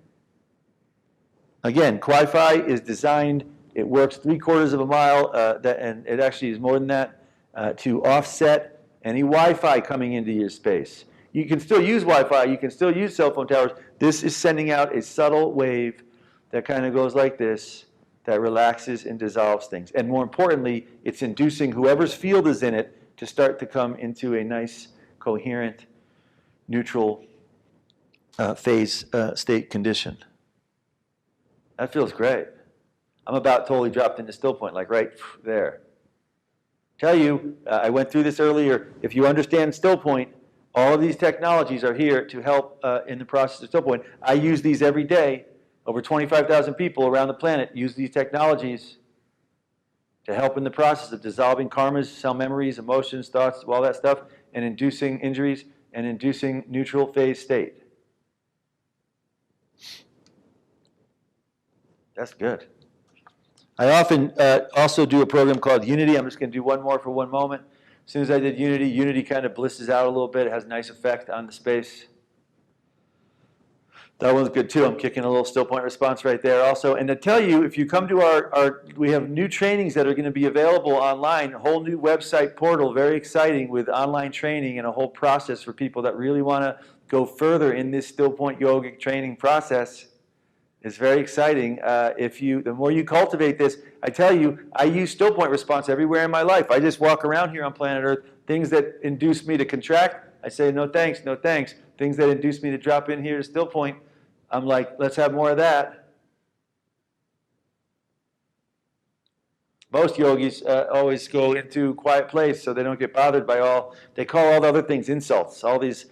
Again, Wi-Fi is designed, it works 3/4 of a mile, and it actually is more than that, to offset any Wi-Fi coming into your space. You can still use Wi-Fi, you can still use cell phone towers. This is sending out a subtle wave that kind of goes like this, that relaxes and dissolves things. And more importantly, it's inducing whoever's field is in it to start to come into a nice, coherent, neutral phase state condition. That feels great. I'm about totally dropped into still point, like right there. Tell you, I went through this earlier, if you understand still point, all of these technologies are here to help in the process of still point. I use these every day. Over 25,000 people around the planet use these technologies to help in the process of dissolving karmas, cell memories, emotions, thoughts, all that stuff, and inducing injuries and inducing neutral phase state. That's good. I often also do a program called Unity. I'm just going to do one more for one moment. As soon as I did Unity, Unity kind of blisses out a little bit. It has a nice effect on the space. That one's good too. I'm kicking a little still point response right there also. And to tell you, if you come to we have new trainings that are going to be available online, a whole new website portal, very exciting with online training and a whole process for people that really want to go further in this still point yogic training process. It's very exciting. The more you cultivate this, I tell you, I use still point response everywhere in my life. I just walk around here on planet Earth. Things that induce me to contract, I say no thanks, no thanks. Things that induce me to drop in here to still point, I'm like, let's have more of that. Most yogis always go into a quiet place so they don't get bothered by they call all the other things insults, all these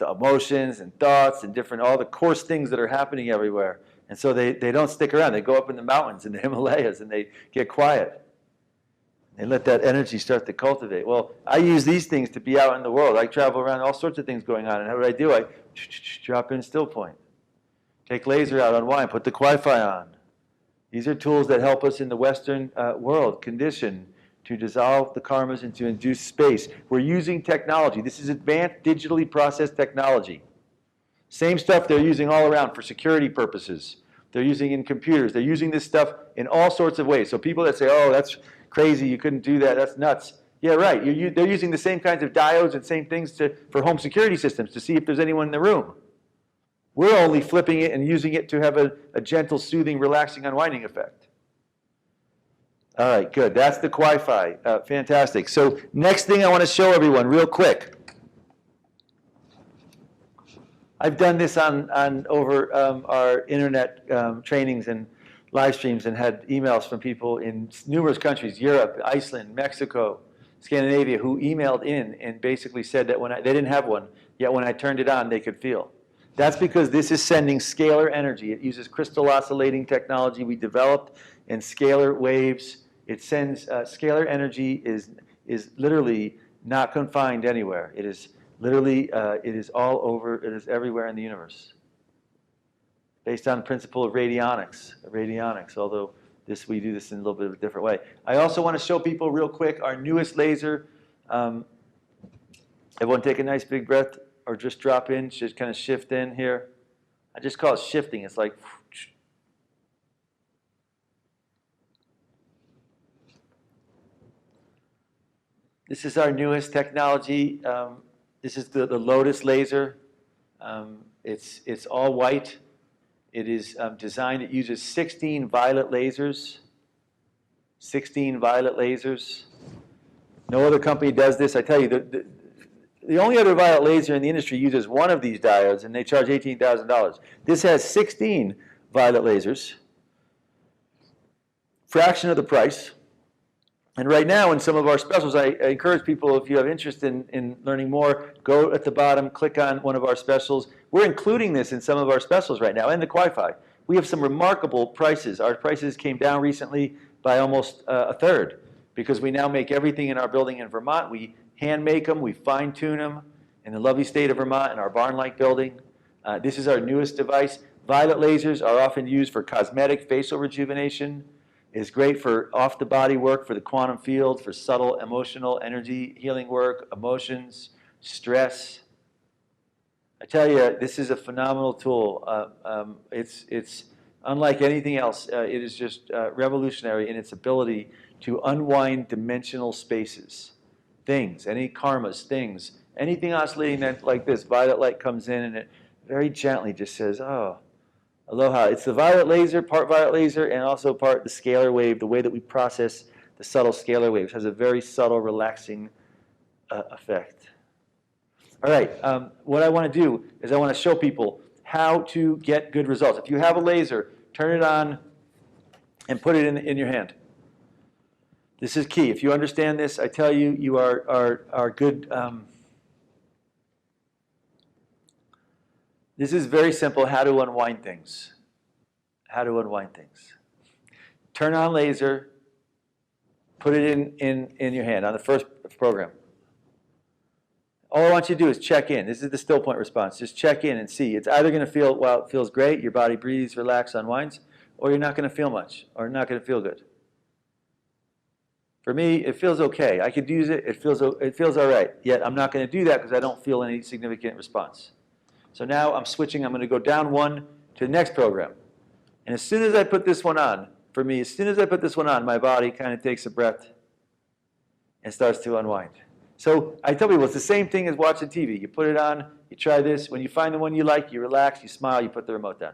emotions and thoughts and all the coarse things that are happening everywhere. And so they don't stick around. They go up in the mountains in the Himalayas and they get quiet. They let that energy start to cultivate. Well, I use these things to be out in the world. I travel around, all sorts of things going on. And what do? I drop in still point. Take laser out, unwind, put the Wi-Fi on. These are tools that help us in the Western world condition to dissolve the karmas and to induce space. We're using technology. This is advanced digitally processed technology. Same stuff they're using all around for security purposes. They're using in computers. They're using this stuff in all sorts of ways. So people that say, oh, that's crazy, you couldn't do that, that's nuts. Yeah, right. They're using the same kinds of diodes and same things for home security systems to see if there's anyone in the room. We're only flipping it and using it to have a gentle, soothing, relaxing, unwinding effect. All right, good. That's the Wi-Fi. Fantastic. So next thing I want to show everyone real quick. I've done this over our internet trainings and live streams and had emails from people in numerous countries, Europe, Iceland, Mexico, Scandinavia, who emailed in and basically said that they didn't have one, yet when I turned it on, they could feel. That's because this is sending scalar energy. It uses crystal oscillating technology we developed and scalar waves. It sends scalar energy is literally not confined anywhere. It is literally, it is all over, it is everywhere in the universe. Based on the principle of radionics, although we do this in a little bit of a different way. I also want to show people real quick our newest laser. Everyone take a nice big breath or just drop in, just kind of shift in here. I just call it shifting. It's like, this is our newest technology. This is the Lotus laser. It's all white. It is designed, it uses 16 violet lasers. 16 violet lasers. No other company does this. I tell you, the only other violet laser in the industry uses one of these diodes, and they charge $18,000. This has 16 violet lasers, fraction of the price. And right now, in some of our specials, I encourage people, if you have interest in learning more, go at the bottom, click on one of our specials. We're including this in some of our specials right now, and the Wi-Fi. We have some remarkable prices. Our prices came down recently by almost a third, because we now make everything in our building in Vermont. We hand make them, we fine tune them in the lovely state of Vermont in our barn-like building. This is our newest device. Violet lasers are often used for cosmetic facial rejuvenation. It's great for off-the-body work, for the quantum field, for subtle emotional energy healing work, emotions, stress. I tell you, this is a phenomenal tool. It's unlike anything else. It is just revolutionary in its ability to unwind dimensional spaces. Things, any karmas, things, anything oscillating like this, violet light comes in and it very gently just says, oh, Aloha. It's the violet laser, part violet laser, and also part the scalar wave, the way that we process the subtle scalar waves has a very subtle, relaxing effect. All right, what I want to do is I want to show people how to get good results. If you have a laser, turn it on and put it in your hand. This is key. If you understand this, I tell you, you are good. This is very simple, how to unwind things. How to unwind things. Turn on laser, put it in your hand on the first program. All I want you to do is check in. This is the still point response. Just check in and see. It's either going to feel, well, it feels great, your body breathes, relaxes, unwinds, or you're not going to feel much, or not going to feel good. For me, it feels okay. I could use it. It feels all right. Yet I'm not going to do that because I don't feel any significant response. So now I'm switching. I'm going to go down one to the next program. And as soon as I put this one on, for me, as soon as I put this one on, my body kind of takes a breath and starts to unwind. So I tell people it's the same thing as watching TV. You put it on, you try this. When you find the one you like, you relax, you smile, you put the remote down.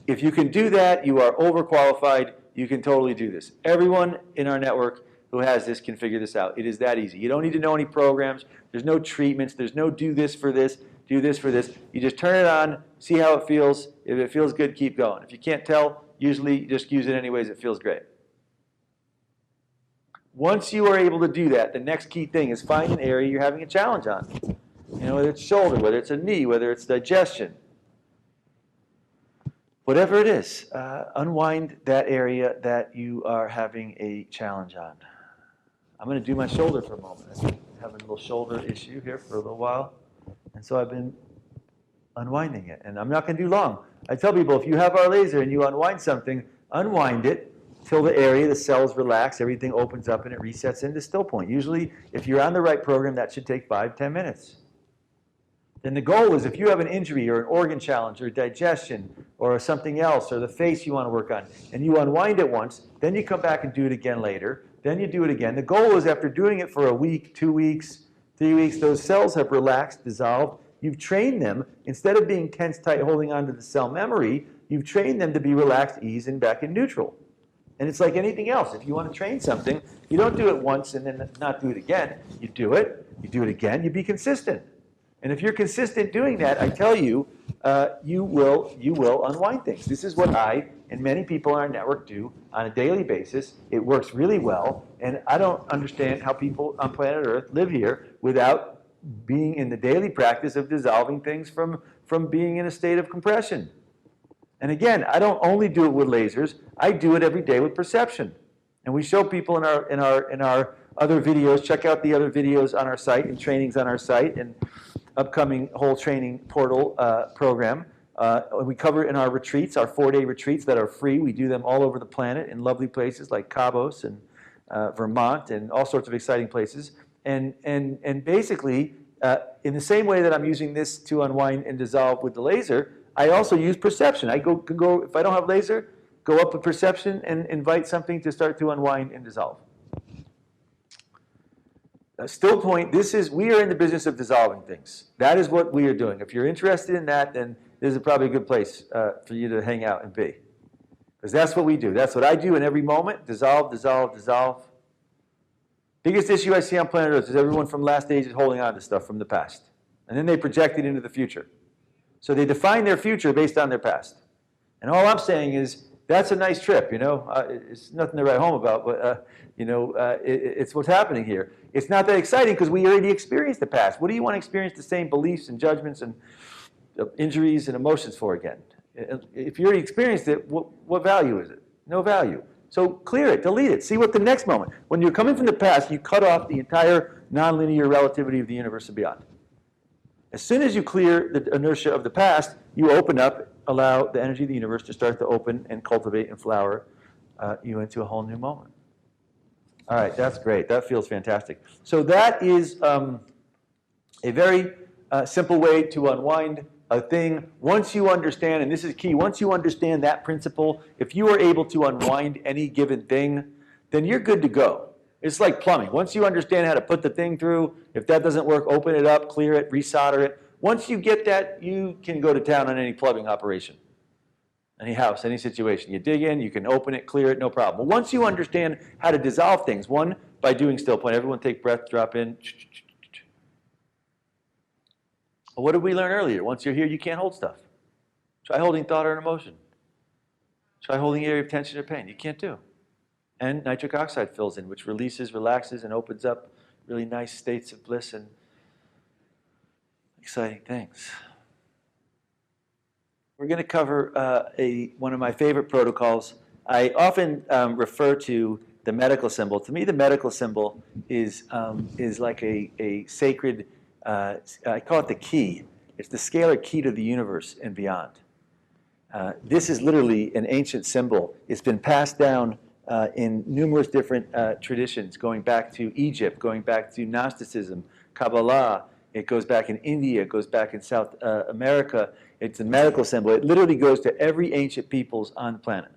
If you can do that, you are overqualified. You can totally do this. Everyone in our network who has this can figure this out. It is that easy. You don't need to know any programs. There's no treatments. There's no do this for this, do this for this. You just turn it on, see how it feels. If it feels good, keep going. If you can't tell, usually just use it anyways. It feels great. Once you are able to do that, the next key thing is find an area you're having a challenge on. You know, whether it's shoulder, whether it's a knee, whether it's digestion. Whatever it is, unwind that area that you are having a challenge on. I'm going to do my shoulder for a moment. I've been having a little shoulder issue here for a little while, and so I've been unwinding it. And I'm not going to do long. I tell people, if you have our laser and you unwind something, unwind it till the area, the cells relax, everything opens up, and it resets into still point. Usually, if you're on the right program, that should take 5-10 minutes. Then the goal is if you have an injury or an organ challenge or digestion or something else or the face you want to work on, and you unwind it once, then you come back and do it again later, then you do it again. The goal is after doing it for a week, 2 weeks, 3 weeks, those cells have relaxed, dissolved. You've trained them, instead of being tense, tight, holding on to the cell memory, you've trained them to be relaxed, ease, and back in neutral. And it's like anything else. If you want to train something, you don't do it once and then not do it again. You do it again, you be consistent. And if you're consistent doing that, I tell you, you will unwind things. This is what I and many people in our network do on a daily basis. It works really well, and I don't understand how people on planet Earth live here without being in the daily practice of dissolving things from being in a state of compression. And again, I don't only do it with lasers. I do it every day with perception. And we show people in our other videos. Check out the other videos on our site and trainings on our site and upcoming whole training portal program. We cover it in our retreats, our 4-day retreats that are free. We do them all over the planet in lovely places like Cabos and Vermont and all sorts of exciting places. And basically, in the same way that I'm using this to unwind and dissolve with the laser, I also use perception. I can go, if I don't have laser, go up with perception and invite something to start to unwind and dissolve. Still point, we are in the business of dissolving things. That is what we are doing. If you're interested in that, then this is probably a good place for you to hang out and be. Because that's what we do. That's what I do in every moment. Dissolve, dissolve, dissolve. Biggest issue I see on planet Earth is everyone from last age is holding on to stuff from the past. And then they project it into the future. So they define their future based on their past. And all I'm saying is, that's a nice trip, you know. It's nothing to write home about, but, it's what's happening here. It's not that exciting because we already experienced the past. What do you want to experience the same beliefs and judgments and injuries and emotions for again? If you already experienced it, what value is it? No value. So clear it, delete it, see what the next moment. When you're coming from the past, you cut off the entire nonlinear relativity of the universe and beyond. As soon as you clear the inertia of the past, you open up, allow the energy of the universe to start to open and cultivate and flower you into a whole new moment. All right, that's great. That feels fantastic. So that is a very simple way to unwind a thing. Once you understand, and this is key, once you understand that principle, if you are able to unwind any given thing, then you're good to go. It's like plumbing. Once you understand how to put the thing through, if that doesn't work, open it up, clear it, resolder it. Once you get that, you can go to town on any plumbing operation. Any house, any situation. You dig in, you can open it, clear it, no problem. But once you understand how to dissolve things, one, by doing still point, everyone take breath, drop in. Well, what did we learn earlier? Once you're here, you can't hold stuff. Try holding thought or an emotion. Try holding area of tension or pain. You can't do. And nitric oxide fills in, which releases, relaxes, and opens up really nice states of bliss and exciting things. We're going to cover one of my favorite protocols. I often refer to the medical symbol. To me, the medical symbol is like a sacred, I call it the key. It's the scalar key to the universe and beyond. This is literally an ancient symbol. It's been passed down in numerous different traditions, going back to Egypt, going back to Gnosticism, Kabbalah. It goes back in India. It goes back in South America. It's a medical symbol. It literally goes to every ancient peoples on the planet.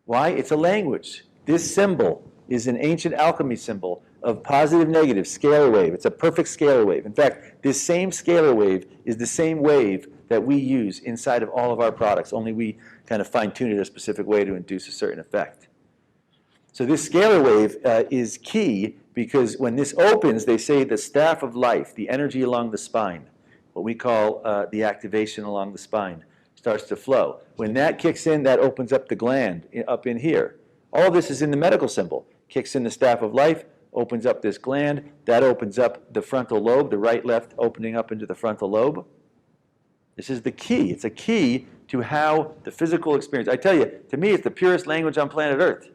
Why? It's a language. This symbol is an ancient alchemy symbol of positive, negative, scalar wave. It's a perfect scalar wave. In fact, this same scalar wave is the same wave that we use inside of all of our products, only we kind of fine-tune it a specific way to induce a certain effect. So this scalar wave is key because when this opens, they say the staff of life, the energy along the spine, what we call the activation along the spine, starts to flow. When that kicks in, that opens up the gland up in here. All of this is in the medical symbol. Kicks in the staff of life, opens up this gland, that opens up the frontal lobe, the right, left opening up into the frontal lobe. This is the key. It's a key to how the physical experience. I tell you, to me, it's the purest language on planet Earth.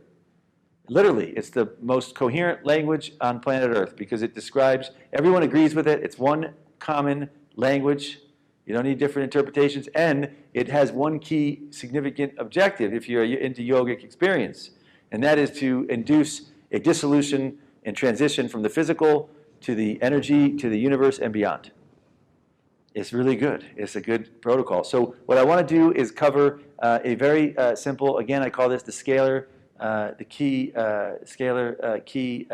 Literally, it's the most coherent language on planet Earth because it describes, everyone agrees with it. It's one common language. You don't need different interpretations. And it has one key significant objective if you're into yogic experience. And that is to induce a dissolution and transition from the physical to the energy, to the universe, and beyond. It's really good. It's a good protocol. So what I want to do is cover a very simple, again, I call this the scalar, the key, scalar key,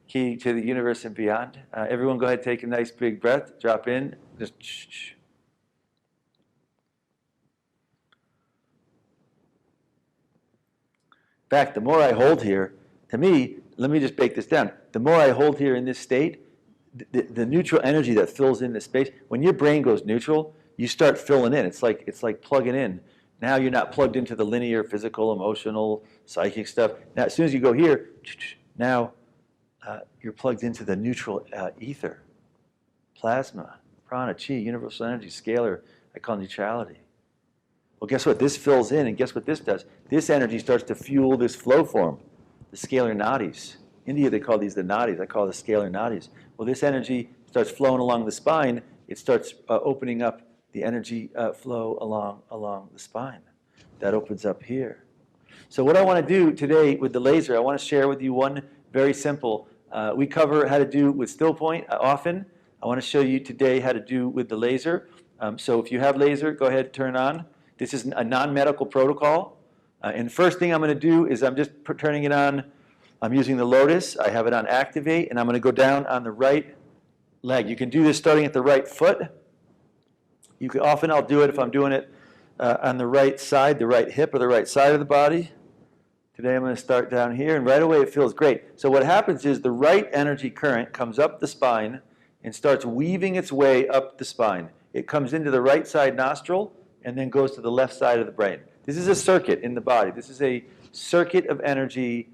key to the universe and beyond. Everyone go ahead, take a nice big breath, drop in, just shh. In fact, the more I hold here, to me, let me just break this down. The more I hold here in this state, the neutral energy that fills in the space, when your brain goes neutral, you start filling in. It's like plugging in. Now you're not plugged into the linear, physical, emotional, psychic stuff. Now as soon as you go here, now you're plugged into the neutral ether, plasma, prana, chi, universal energy, scalar, I call neutrality. Well, guess what? This fills in, and guess what this does? This energy starts to fuel this flow form, the scalar nadis. India, they call these the nadis. I call it the scalar nadis. Well, this energy starts flowing along the spine. It starts opening up the energy flow along the spine. That opens up here. So what I want to do today with the laser, I want to share with you one very simple. We cover how to do with still point often. I want to show you today how to do with the laser. So if you have laser, go ahead and turn on. This is a non-medical protocol. And the first thing I'm going to do is I'm just turning it on. I'm using the Lotus. I have it on activate, and I'm going to go down on the right leg. You can do this starting at the right foot. You can, often I'll do it if I'm doing it on the right side, the right hip, or the right side of the body. Today I'm going to start down here, and right away it feels great. So what happens is the right energy current comes up the spine and starts weaving its way up the spine. It comes into the right side nostril and then goes to the left side of the brain. This is a circuit in the body. This is a circuit of energy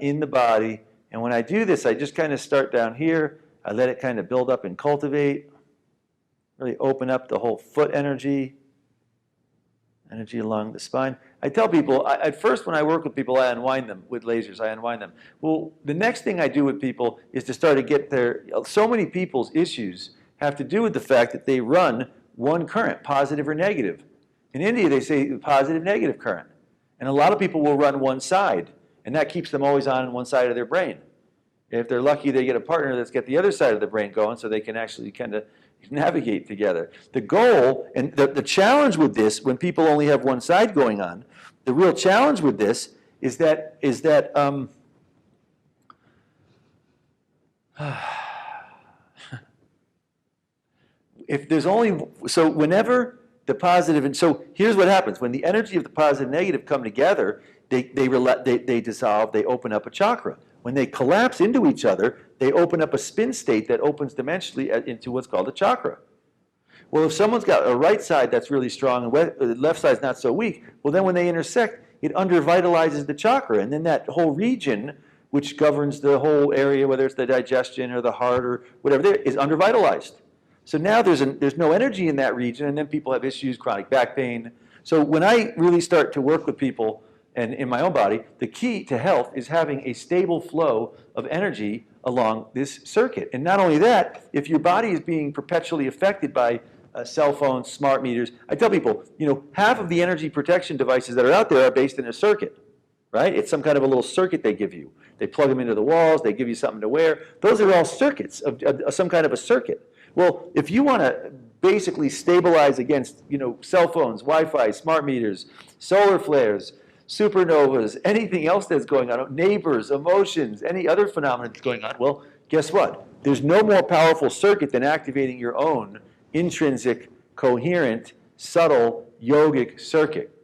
in the body. And when I do this, I just kind of start down here. I let it kind of build up and cultivate. Really open up the whole foot energy along the spine. I tell people, at first when I work with people, I unwind them with lasers. I unwind them. Well, the next thing I do with people is to start to get their, so many people's issues have to do with the fact that they run one current, positive or negative. In India, they say positive, negative current. And a lot of people will run one side, and that keeps them always on one side of their brain. If they're lucky, they get a partner that's got the other side of the brain going so they can actually kind of navigate together. The goal, and the challenge with this, when people only have one side going on, the real challenge with this is that if there's only, so whenever the positive, and so here's what happens. When the energy of the positive and negative come together, they dissolve, they open up a chakra. When they collapse into each other, they open up a spin state that opens dimensionally into what's called a chakra. Well, if someone's got a right side that's really strong and the left side's not so weak, well, then when they intersect, it undervitalizes the chakra, and then that whole region, which governs the whole area, whether it's the digestion or the heart or whatever, there is undervitalized. So now there's no energy in that region, and then people have issues, chronic back pain. So when I really start to work with people, and in my own body, the key to health is having a stable flow of energy along this circuit. And not only that, if your body is being perpetually affected by cell phones, smart meters, I tell people, half of the energy protection devices that are out there are based in a circuit, right? It's some kind of a little circuit they give you. They plug them into the walls, they give you something to wear. Those are all circuits, of some kind of a circuit. Well, if you want to basically stabilize against, cell phones, Wi-Fi, smart meters, solar flares, supernovas, anything else that's going on, neighbors, emotions, any other phenomena that's going on, well, guess what? There's no more powerful circuit than activating your own intrinsic, coherent, subtle, yogic circuit.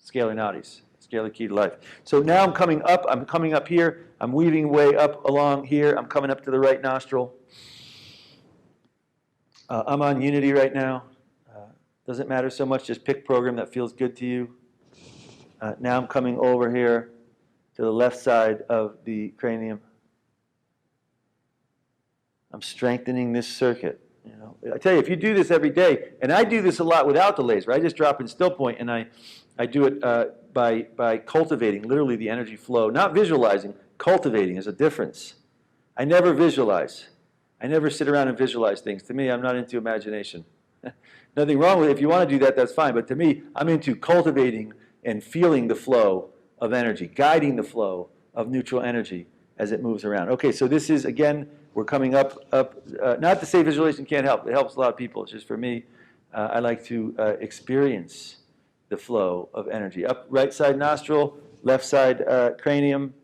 Scalar Nadis, scalar key to life. So now I'm coming up here, I'm weaving way up along here, I'm coming up to the right nostril. I'm on Unity right now. Doesn't matter so much, just pick program that feels good to you. Now I'm coming over here to the left side of the cranium. I'm strengthening this circuit. I tell you, if you do this every day, and I do this a lot without the laser, I just drop in still point, and I do it by cultivating literally the energy flow, not visualizing, cultivating is a difference. I never visualize. I never sit around and visualize things. To me, I'm not into imagination. Nothing wrong with it. If you want to do that, that's fine. But to me, I'm into cultivating and feeling the flow of energy, guiding the flow of neutral energy as it moves around. Okay, so this is, again, we're coming up. Not to say visualization can't help. It helps a lot of people. It's just for me, I like to experience the flow of energy. Up right side nostril, left side cranium.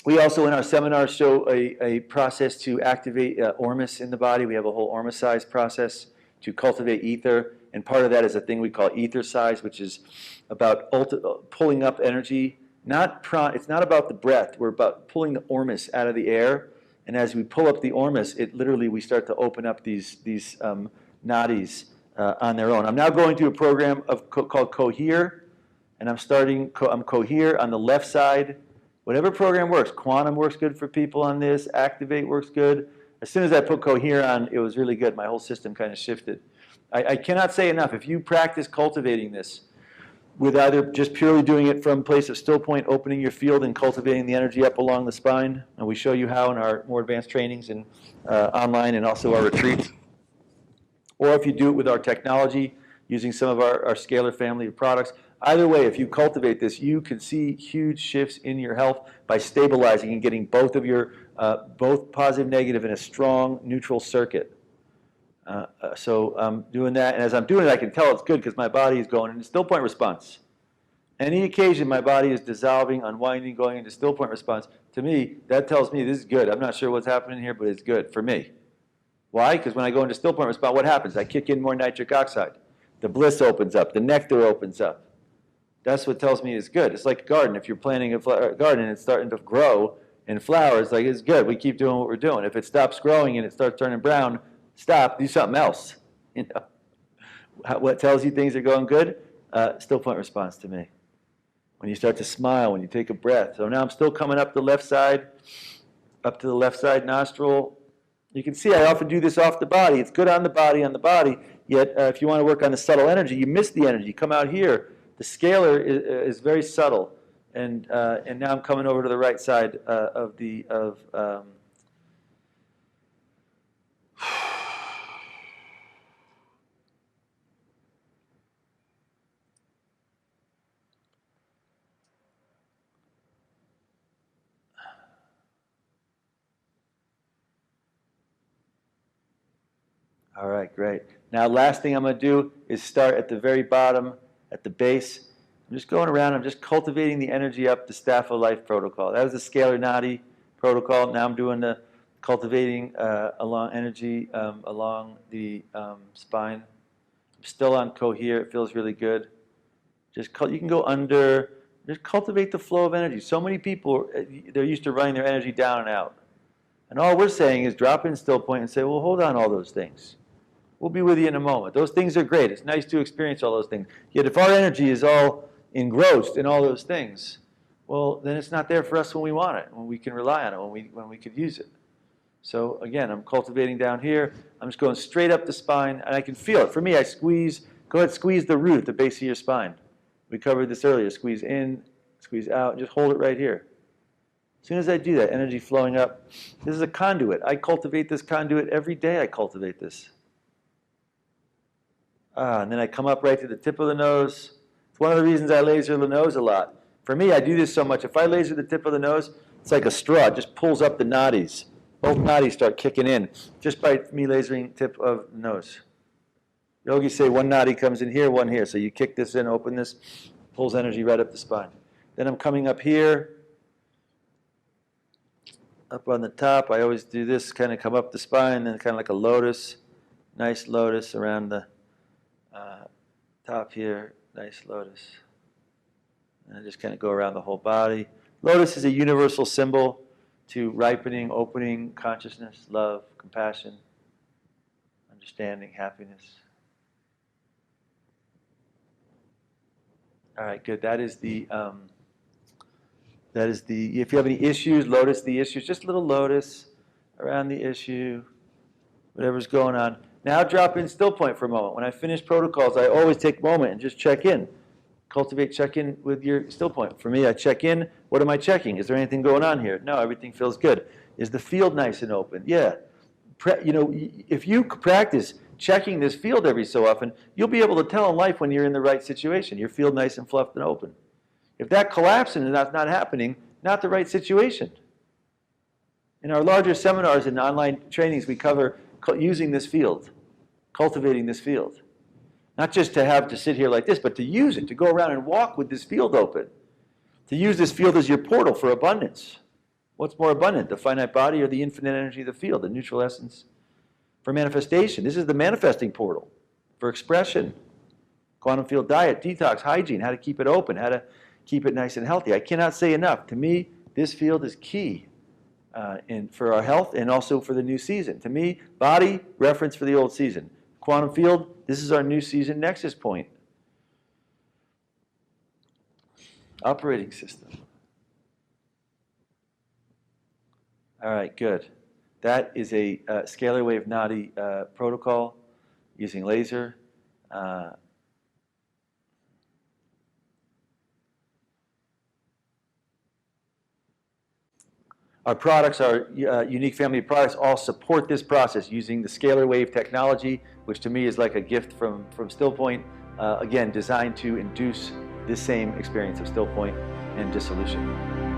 We also, in our seminars, show a process to activate ormus in the body. We have a whole ormus-size process to cultivate ether, and part of that is a thing we call ether size, which is about pulling up energy. It's not about the breath. We're about pulling the ormus out of the air, and as we pull up the ormus, we start to open up these nadis on their own. I'm now going to a program called Cohere, and I'm Cohere on the left side. Whatever program works. Quantum works good for people on this. Activate works good. As soon as I put Cohere on, it was really good. My whole system kind of shifted. I cannot say enough. If you practice cultivating this with either just purely doing it from a place of still point, opening your field and cultivating the energy up along the spine, and we show you how in our more advanced trainings and online and also our retreats, or if you do it with our technology using some of our scalar family of products, either way, if you cultivate this, you can see huge shifts in your health by stabilizing and getting both of your, both positive, negative in a strong neutral circuit. So I'm doing that, and as I'm doing it, I can tell it's good because my body is going into still point response. Any occasion my body is dissolving, unwinding, going into still point response, to me, that tells me this is good. I'm not sure what's happening here, but it's good for me. Why? Because when I go into still point response, what happens? I kick in more nitric oxide. The bliss opens up. The nectar opens up. That's what tells me it's good. It's like a garden. If you're planting a garden and it's starting to grow and flower, it's like it's good. We keep doing what we're doing. If it stops growing and it starts turning brown, stop. Do something else. What tells you things are going good? Still point response to me. When you start to smile, when you take a breath. So now I'm still coming up the left side, up to the left side nostril. You can see I often do this off the body. It's good on the body, yet if you want to work on the subtle energy, you miss the energy. Come out here. The scalar is very subtle, and now I'm coming over to the right side of the All right, great. Now, last thing I'm going to do is start at the very bottom, at the base. I'm just going around. I'm just cultivating the energy up the Staff of Life protocol. That was the Scalar Nadi protocol. Now I'm doing the cultivating along energy along the spine. I'm still on cohere. It feels really good. Just you can go under. Just cultivate the flow of energy. So many people, they're used to running their energy down and out. And all we're saying is drop in still point and say, well, hold on all those things. We'll be with you in a moment. Those things are great. It's nice to experience all those things. Yet if our energy is all engrossed in all those things, well, then it's not there for us when we want it, when we can rely on it, when we could use it. So again, I'm cultivating down here. I'm just going straight up the spine, and I can feel it. For me, I squeeze, go ahead, squeeze the root at the base of your spine. We covered this earlier. Squeeze in, squeeze out, and just hold it right here. As soon as I do that, energy flowing up. This is a conduit. I cultivate this conduit every day. I cultivate this. And then I come up right to the tip of the nose. It's one of the reasons I laser the nose a lot. For me, I do this so much. If I laser the tip of the nose, it's like a straw. It just pulls up the nadis. Both nadis start kicking in just by me lasering tip of the nose. Yogis say one nadi comes in here, one here. So you kick this in, open this, pulls energy right up the spine. Then I'm coming up here, up on the top. I always do this, kind of come up the spine, then kind of like a lotus. Nice lotus around the top here. Nice lotus. And I just kind of go around the whole body. Lotus is a universal symbol to ripening, opening consciousness, love, compassion, understanding, happiness. All right, good. That is the, if you have any issues, lotus the issues, just a little lotus around the issue, whatever's going on. Now drop in still point for a moment. When I finish protocols, I always take a moment and just check in. Cultivate, check in with your still point. For me, I check in. What am I checking? Is there anything going on here? No, everything feels good. Is the field nice and open? Yeah. If you practice checking this field every so often, you'll be able to tell in life when you're in the right situation. Your field nice and fluffed and open. If that collapses and that's not happening, not the right situation. In our larger seminars and online trainings, we cover using this field, cultivating this field. Not just to have to sit here like this, but to use it, to go around and walk with this field open. To use this field as your portal for abundance. What's more abundant, the finite body or the infinite energy of the field, the neutral essence for manifestation? This is the manifesting portal for expression. Quantum field diet, detox, hygiene, how to keep it open, how to keep it nice and healthy. I cannot say enough. To me, this field is key for our health and also for the new season. To me, body, reference for the old season. Quantum field, this is our new season nexus point. Operating system. All right, good. That is a Scalarwave Nadi protocol using laser. Our products, our unique family of products, all support this process using the Scalarwave technology, which to me is like a gift from still point, again, designed to induce this same experience of still point and dissolution.